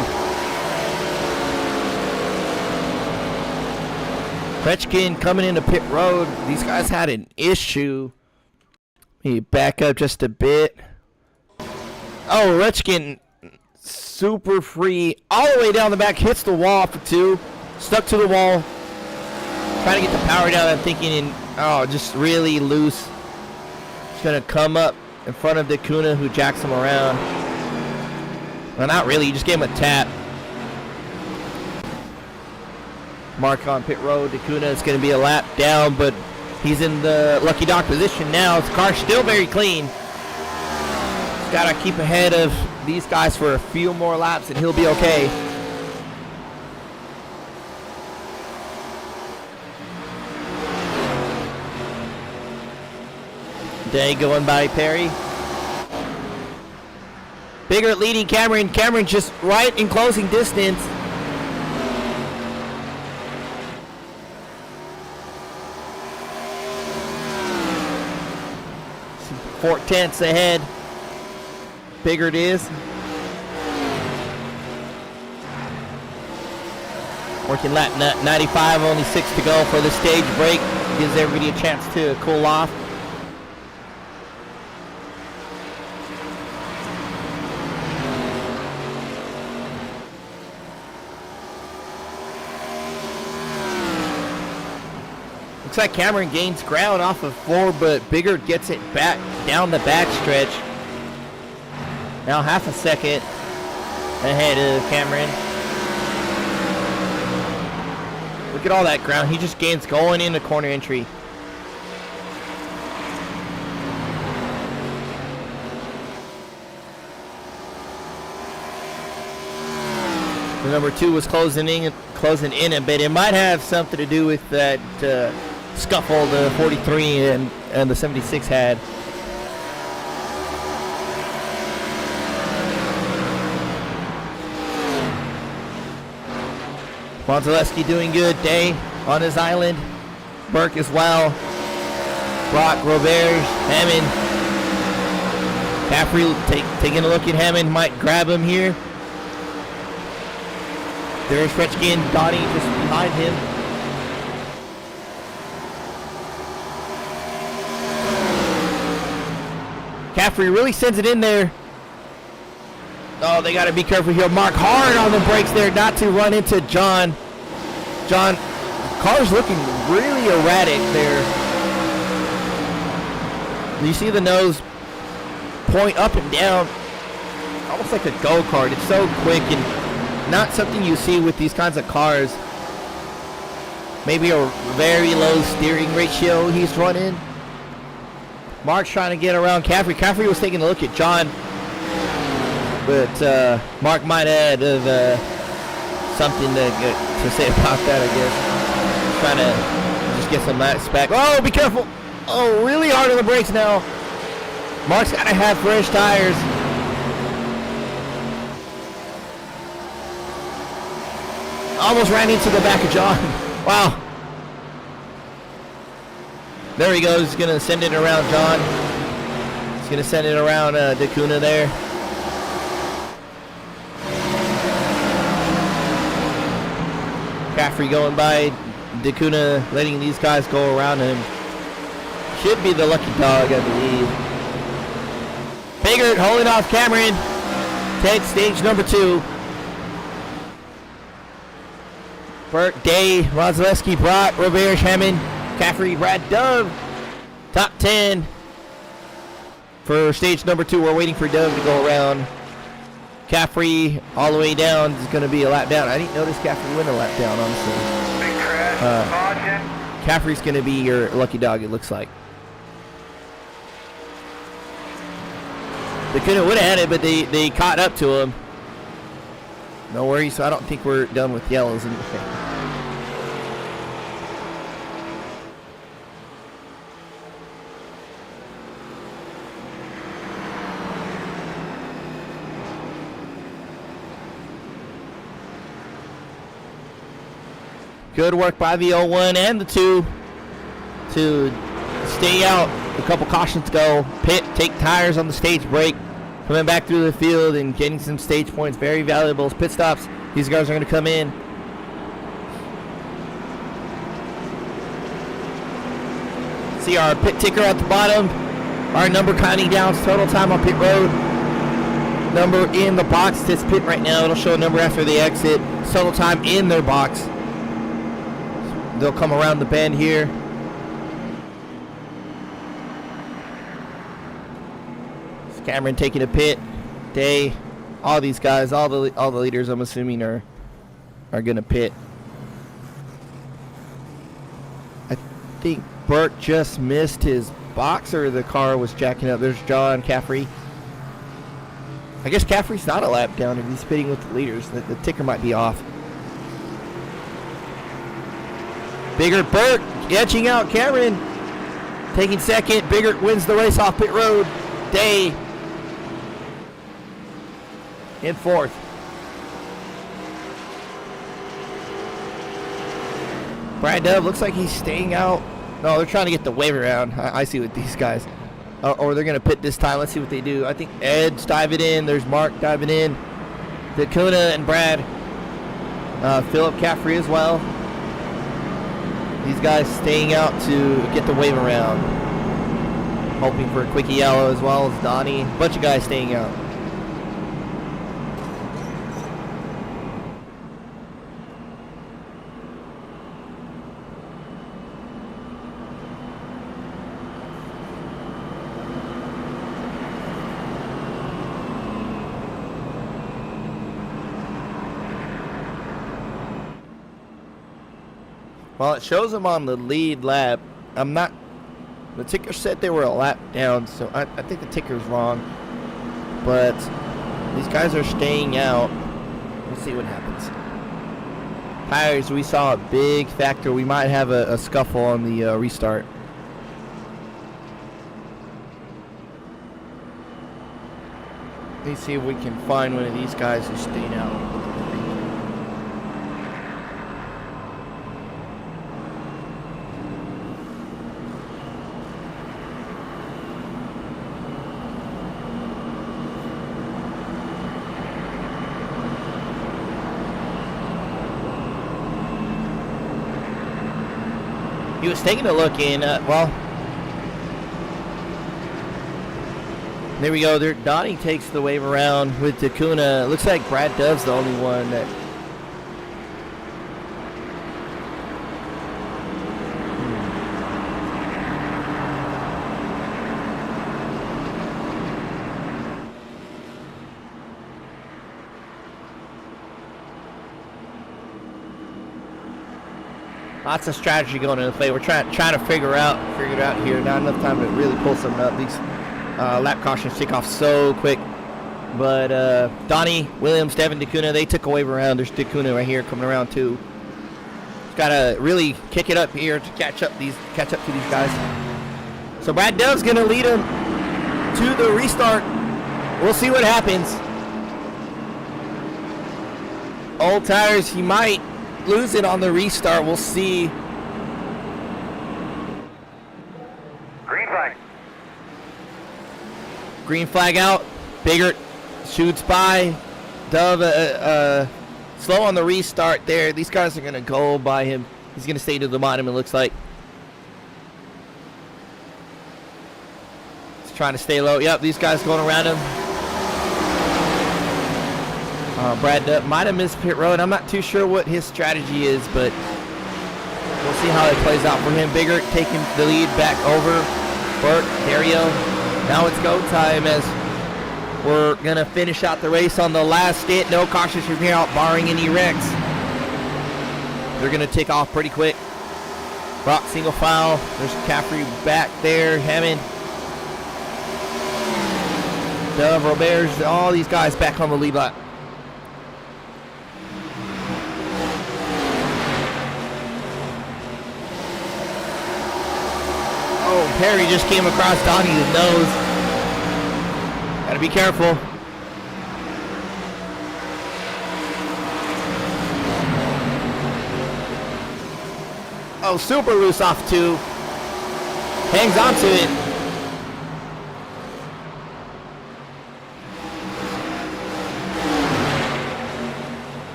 Kretschkin coming into pit road. These guys had an issue. Let me back up just a bit. Oh, Kretschkin super free all the way down the back. Hits the wall for 2. Stuck to the wall. Trying to get the power down. I'm thinking, just really loose. He's going to come up in front of Daytona, who jacks him around. Well, not really. You just gave him a tap. Mark on pit road. Daytona is going to be a lap down, but he's in the lucky dog position now. His car's still very clean. He's got to keep ahead of these guys for a few more laps, and he'll be okay. Day going by Perry. Biggert leading Cameron. Cameron just right in closing distance. 4/10 ahead. Bigger it is. Working lap 95, only 6 to go for the stage break. Gives everybody a chance to cool off. Looks like Cameron gains ground off of 4, but Bigger gets it back down the back stretch. Now half a second ahead of Cameron. Look at all that ground. He just gains going into corner entry. The number 2 was closing in a bit. It might have something to do with that scuffle the 43 and the 76 had. Wonzaleski doing good day on his island. Burke as well. Brock, Robert, Hammond. Caffrey taking a look at Hammond. Might grab him here. There's Fretchkin, Donnie just behind him. Caffrey really sends it in there. Oh, they got to be careful here. Mark hard on the brakes there not to run into John. Car's looking really erratic there. You see the nose point up and down, almost like a go-kart. It's so quick and not something you see with these kinds of cars. Maybe a very low steering ratio he's running. Mark's trying to get around Caffrey. Caffrey was taking a look at John. But Mark might add something to say about that, I guess. Trying to just get some laps back. Oh, be careful. Oh, really hard on the brakes now. Mark's got to have fresh tires. Almost ran into the back of John. Wow. There he goes. He's going to send it around John. He's going to send it around Daytona there. Caffrey going by, Daytona letting these guys go around him. Should be the lucky dog, I believe. Biggert holding off Cameron. Takes stage number 2. Burke, Day, Wonzaleski, Brock, Robert, Hammond, Caffrey, Brad, Dove. Top 10 for stage number 2. We're waiting for Dove to go around. Caffrey all the way down is going to be a lap down. I didn't notice Caffrey went a lap down, honestly. Big crash. Caffrey's going to be your lucky dog, it looks like. They could have had it, but they caught up to him. No worries, so I don't think we're done with yellows. Good work by the 01 and the 2 to stay out. A couple cautions go. Pit, take tires on the stage break. Coming back through the field and getting some stage points. Very valuable. Pit stops. These guys are going to come in. See our pit ticker at the bottom. Our number counting down. Total time on pit road. Number in the box. This pit right now. It'll show a number after they exit. Total time in their box. They'll come around the bend here. It's Cameron taking a pit. Day, all these guys, all the leaders, I'm assuming are gonna pit. I think Burke just missed his box, or the car was jacking up. There's John Caffrey. I guess Caffrey's not a lap down if he's pitting with the leaders. The ticker might be off. Biggert, Burke edging out Cameron. Taking second. Biggert wins the race off pit road. Day in 4th. Brad Dove looks like he's staying out. No, they're trying to get the wave around. I see with these guys. or they're going to pit this time. Let's see what they do. I think Ed's diving in. There's Mark diving in. Daytona and Brad. Philip Caffrey as well. These guys staying out to get the wave around. Hoping for a quickie yellow as well as Donnie. A bunch of guys staying out. Well, it shows them on the lead lap. The ticker said they were a lap down, so I think the ticker's wrong. But these guys are staying out. We'll see what happens. Tires, we saw a big factor. We might have a scuffle on the restart. Let me see if we can find one of these guys who stayed out. He was taking a look in, well, there we go. Donnie takes the wave around with Daytona. Looks like Brad Dove's the only one that... Lots of strategy going into play. We're trying to figure it out here. Not enough time to really pull something up. These lap cautions take off so quick. But Donnie, Williams, Devin, Daytona, they took a wave around. There's Daytona right here coming around too. Got to really kick it up here to catch up to these guys. So Brad Dove's gonna lead him to the restart. We'll see what happens. Old tires, he might lose it on the restart. We'll see. Green flag. Green flag out. Biggert shoots by. Dove slow on the restart there. These guys are going to go by him. He's going to stay to the bottom, it looks like. He's trying to stay low. Yep, these guys going around him. Brad might have missed pit road. I'm not too sure what his strategy is, but we'll see how it plays out for him. Biggert taking the lead back over. Burt, Dario. Now it's go time as we're going to finish out the race on the last stint. No cautions from here out, barring any wrecks. They're going to take off pretty quick. Rock single file. There's Caffrey back there. Hammond. Dove, Roberts, all these guys back on the lead lap. Oh, Perry just came across Donnie's nose. Gotta be careful. Oh, super loose off two. Hangs on to it.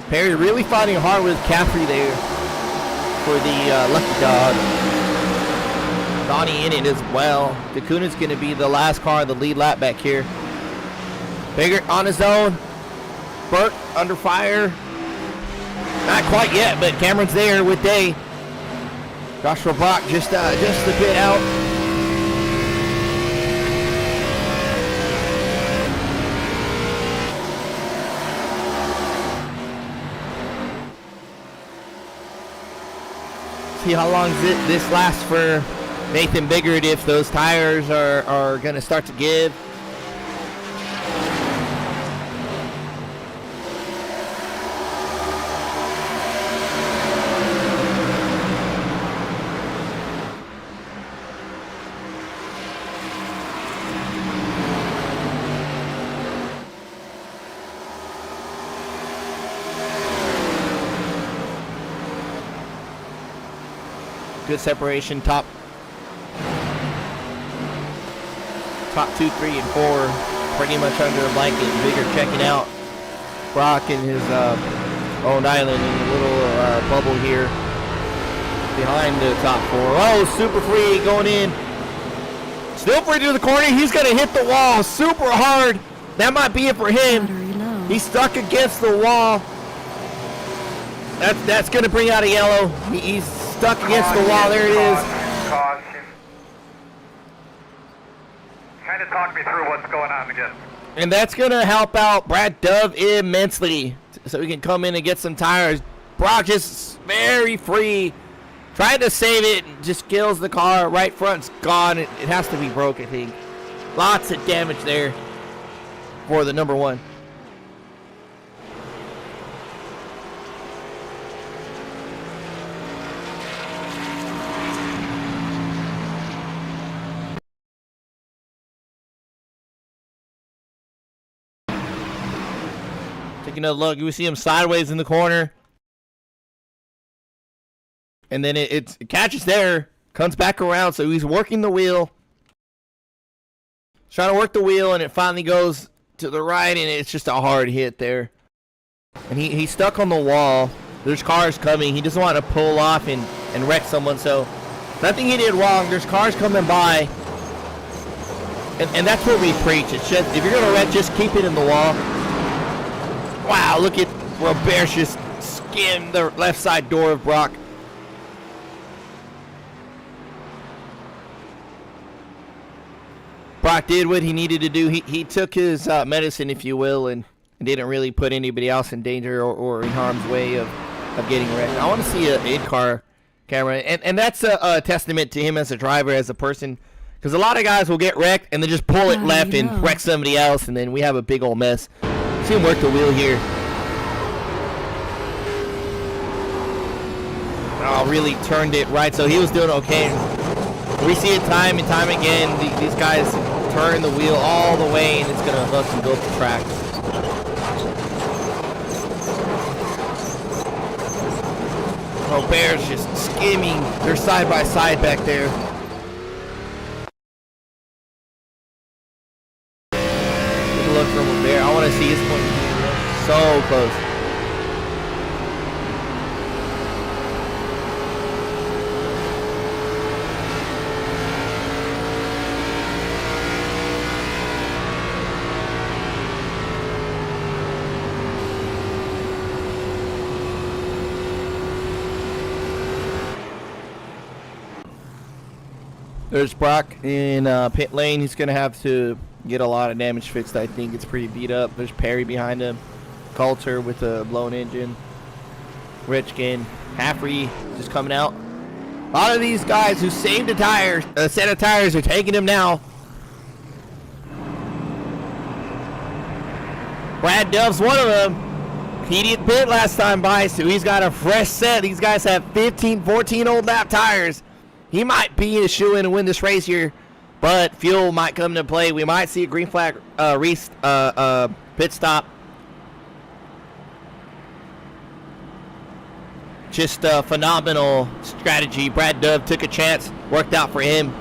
Perry really fighting hard with Caffrey there for the lucky dog. Donnie in it as well. Dacuna's going to be the last car in the lead lap back here. Biggert on his own. Burt under fire. Not quite yet, but Cameron's there with Day. Joshua Brock just a bit out. See how long this lasts for Nathan Biggert if those tires are going to start to give. Good separation, top. top 2, 3, and 4 pretty much under a blanket. Bigger checking out Brock in his own island in a little bubble here behind the top 4. Oh, super free going in. Still free to the corner. He's going to hit the wall super hard. That might be it for him. Battery low. He's stuck against the wall. That's going to bring out a yellow. He's stuck against the wall. There it is. Caution. Kind of talk me through what's going on again. And that's going to help out Brad Dove immensely. So we can come in and get some tires. Brock just very free. Trying to save it. Just kills the car. Right front's gone. It has to be broke, I think. Lots of damage there for the number 1. Taking a look, we see him sideways in the corner. And then it catches there, comes back around, so he's working the wheel. He's trying to work the wheel, and it finally goes to the right, and it's just a hard hit there. And he's stuck on the wall. There's cars coming. He doesn't want to pull off and wreck someone, so nothing he did wrong. There's cars coming by. And that's what we preach. It's just, if you're going to wreck, just keep it in the wall. Wow, look at Robert just skimmed the left side door of Brock. Brock did what he needed to do. He took his medicine, if you will, and didn't really put anybody else in danger or in harm's way of getting wrecked. I want to see an in-car camera, and that's a testament to him as a driver, as a person, because a lot of guys will get wrecked and then just pull it left and wreck somebody else, and then we have a big old mess. See him work the wheel here. Oh, really turned it right, so he was doing okay. We see it time and time again. These guys turn the wheel all the way, and it's going to hook and go up the track. Robert's just skimming. They're side by side back there. Good look from Robert. I want to see his one. So close. There's Brock in pit lane. He's going to have to get a lot of damage fixed, I think. It's pretty beat up. There's Perry behind him. Coulter with a blown engine. Richkin. Haffrey just coming out. A lot of these guys who saved a set of tires are taking them now. Brad Dove's one of them. He didn't pit last time by, so he's got a fresh set. These guys have 15, 14 old lap tires. He might be a shoe-in to win this race here, but fuel might come into play. We might see a green flag pit stop. Just a phenomenal strategy. Brad Dove took a chance, worked out for him.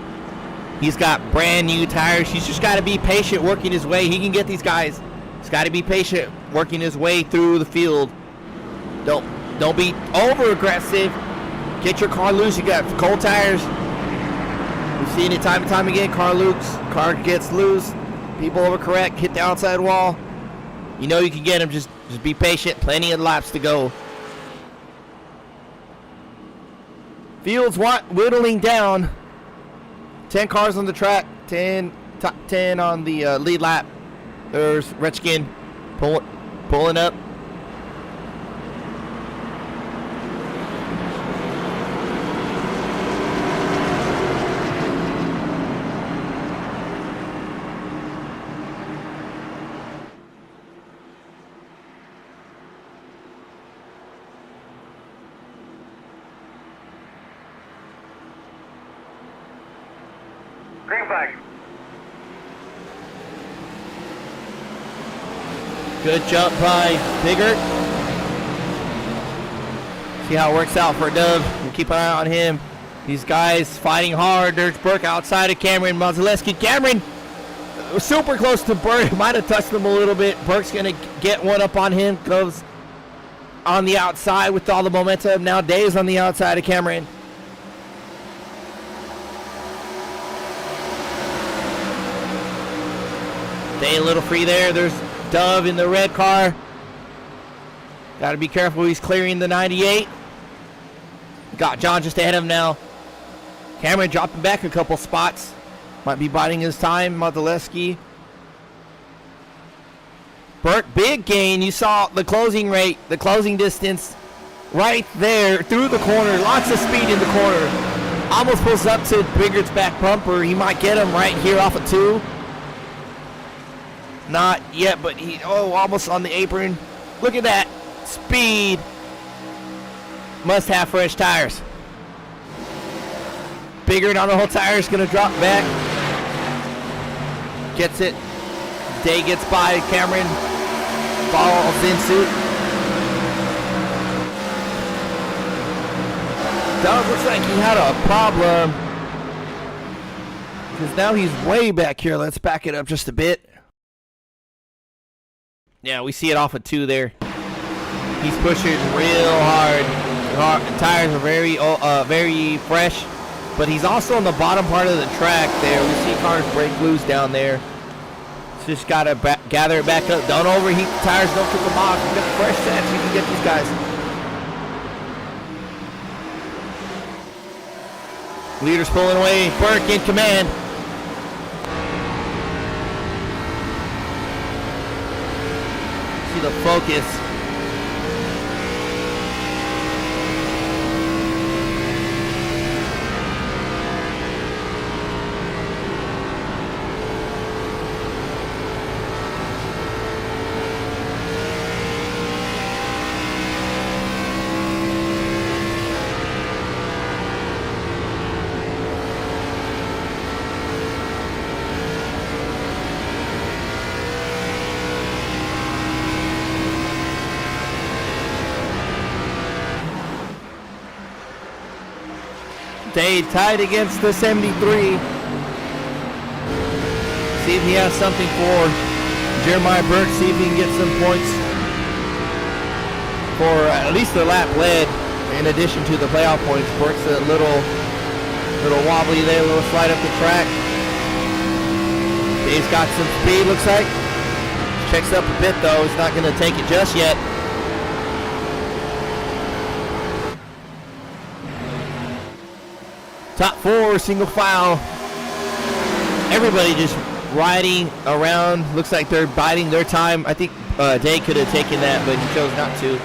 He's got brand new tires. He's just got to be patient working his way. He can get these guys. He's got to be patient working his way through the field. Don't be over aggressive. Get your car loose. You got cold tires. We've seen it time and time again. Car gets loose. People overcorrect. Hit the outside wall. You know you can get them. Just be patient. Plenty of laps to go. Field's whittling down. 10 cars on the track. 10 on the lead lap. There's Redskin pulling up. Green flag. Good jump by Biggert. See how it works out for Dove. We'll keep an eye on him. These guys fighting hard. There's Burke outside of Cameron. Mazelewski. Cameron super close to Burke. Might have touched him a little bit. Burke's going to get one up on him. Goes on the outside with all the momentum. Now Dave's on the outside of Cameron. Day a little free there. There's Dove in the red car. Got to be careful. He's clearing the 98. Got John just ahead of him now. Cameron dropping back a couple spots. Might be biding his time. Modeleski. Burke, big gain. You saw the closing rate, the closing distance right there through the corner. Lots of speed in the corner. Almost pulls up to Biggert's back bumper. He might get him right here off of 2. Not yet, but he, almost on the apron. Look at that speed. Must have fresh tires. Biggert on the whole tire is going to drop back. Gets it. Day gets by Cameron. Falls in suit. Dove looks like he had a problem. Because now he's way back here. Let's back it up just a bit. Yeah, we see it off of 2 there. He's pushing real hard. The tires are very fresh. But he's also on the bottom part of the track there. We see cars break loose down there. Just got to gather it back up. Don't overheat the tires. Don't kick them off. You got fresh sets. You can get these guys. Leaders pulling away. Burke in command. See the focus. Day tied against the 73. See if he has something for Jeremiah Burke. See if he can get some points for at least the lap led in addition to the playoff points. Burke's a little wobbly there, a little slide up the track. Day's got some speed, looks like. Checks up a bit though. He's not going to take it just yet. Top 4, single file. Everybody just riding around. Looks like they're biding their time. I think Day could have taken that, but he chose not to.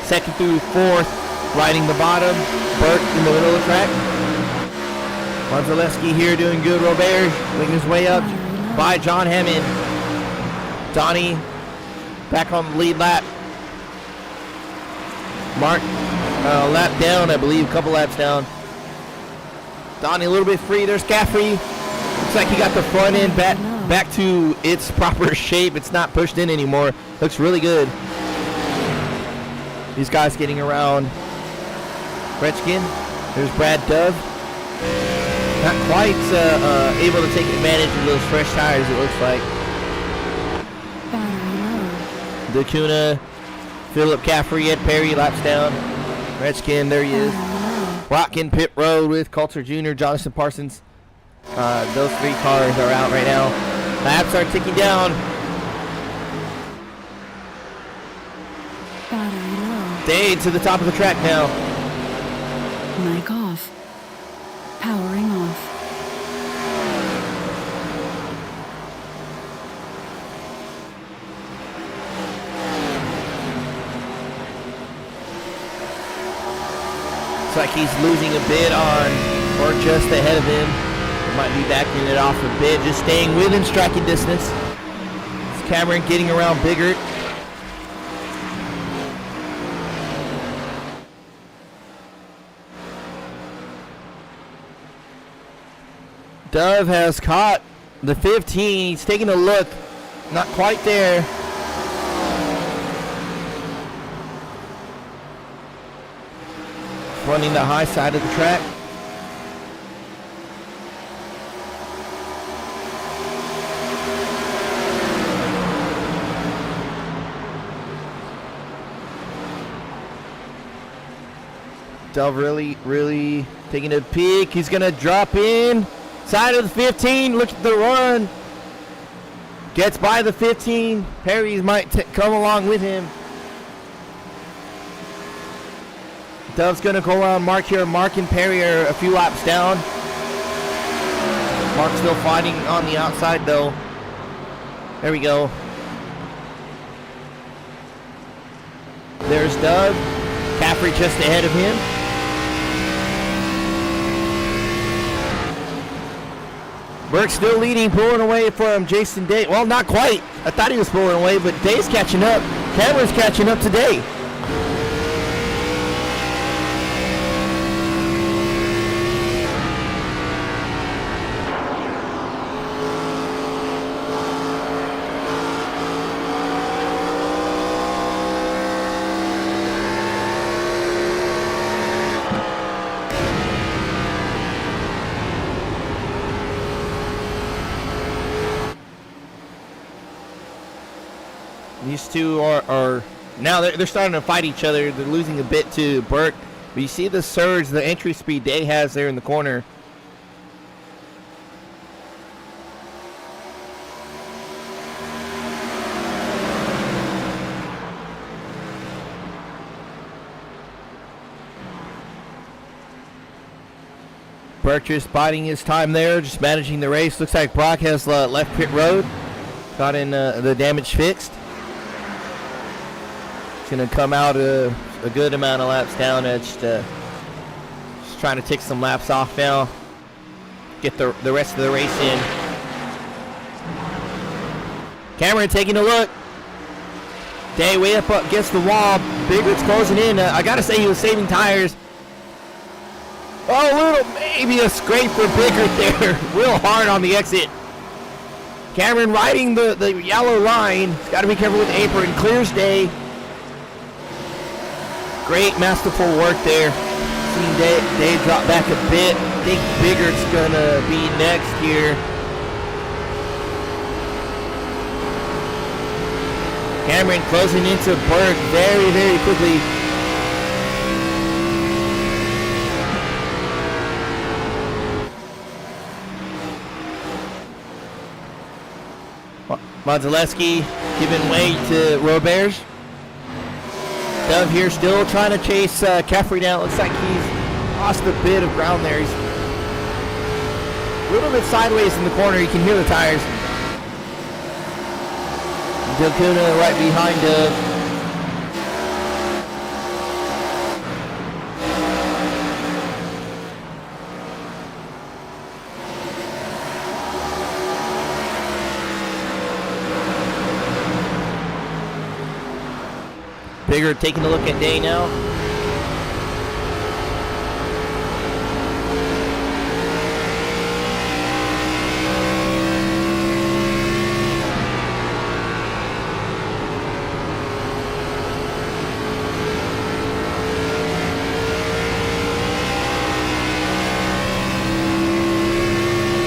2nd through 4th, riding the bottom. Burke in the middle of the track. Modeleski here doing good. Robert making his way up by John Hammond. Donnie back on the lead lap. Mark lap down, I believe, a couple laps down. Donnie a little bit free. There's Caffrey. Looks like he got the front end back to its proper shape. It's not pushed in anymore. Looks really good. These guys getting around Redskin. There's Brad Dove. Not quite able to take advantage of those fresh tires, it looks like. Daytona, Philip Caffrey, Ed Perry, laps down. Redskin, there he is. Rockin' pit road with Coulter Jr., Jonathan Parsons. Those 3 cars are out right now. Laps are ticking down. Day to the top of the track now. Mic off. Powering off. Looks like he's losing a bit on, or just ahead of him. Might be backing it off a bit, just staying within striking distance. It's Cameron getting around Biggert. Dove has caught the 15. He's taking a look. Not quite there. Running the high side of the track. Dove really taking a peek. He's going to drop in. Side of the 15. Look at the run. Gets by the 15. Perry might come along with him. Dove's going to go around Mark here. Mark and Perry are a few laps down. Mark's still fighting on the outside, though. There we go. There's Dove. Caffrey just ahead of him. Burke's still leading, pulling away from Jason Day. Well, not quite. I thought he was pulling away, but Day's catching up. Cameron's catching up today. These two are now they're starting to fight each other. They're losing a bit to Burke. But you see the surge, the entry speed Day has there in the corner. Burke just biding his time there, just managing the race. Looks like Brock has left pit road. Got in the damage fixed. He's going to come out a good amount of laps down. Just trying to take some laps off now. Get the rest of the race in. Cameron taking a look. Day way up against the wall. Biggert's closing in. I got to say he was saving tires. Oh, maybe a scrape for Biggert there. Real hard on the exit. Cameron riding the yellow line. He's got to be careful with the apron. Clears Day. Great masterful work there. Seeing Day drop back a bit. I think Biggert's going to be next here. Cameron closing into Burke very, very quickly. Modzelewski giving way to Roberts. Dove here still trying to chase Caffrey down. Looks like he's lost a bit of ground there. He's a little bit sideways in the corner. You can hear the tires. Daytona right behind Dove. Bigger taking a look at Day now.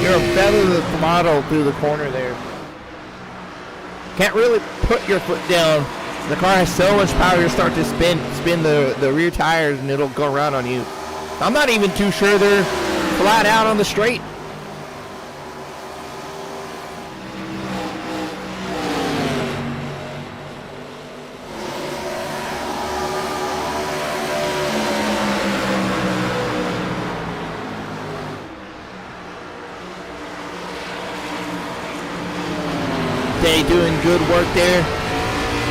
You're a feather the throttle through the corner there. Can't really put your foot down. The car has so much power to start to spin the rear tires, and it'll go around on you. I'm not even too sure they're flat out on the straight. Day doing good work there.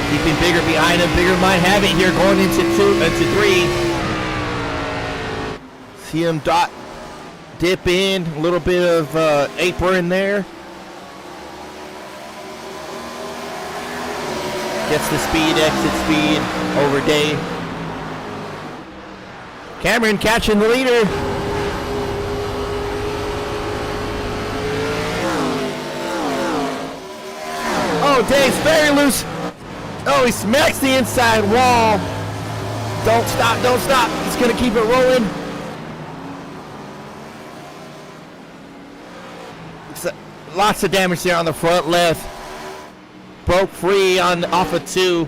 Keeping Bigger behind him. Bigger might have it here going into 3. See him dip in. A little bit of apron there. Gets the speed, exit speed over Day. Cameron catching the leader. Oh, Day's very loose. Oh, he smacks the inside wall. Don't stop, don't stop. He's going to keep it rolling. Lots of damage there on the front left. Broke free off of 2.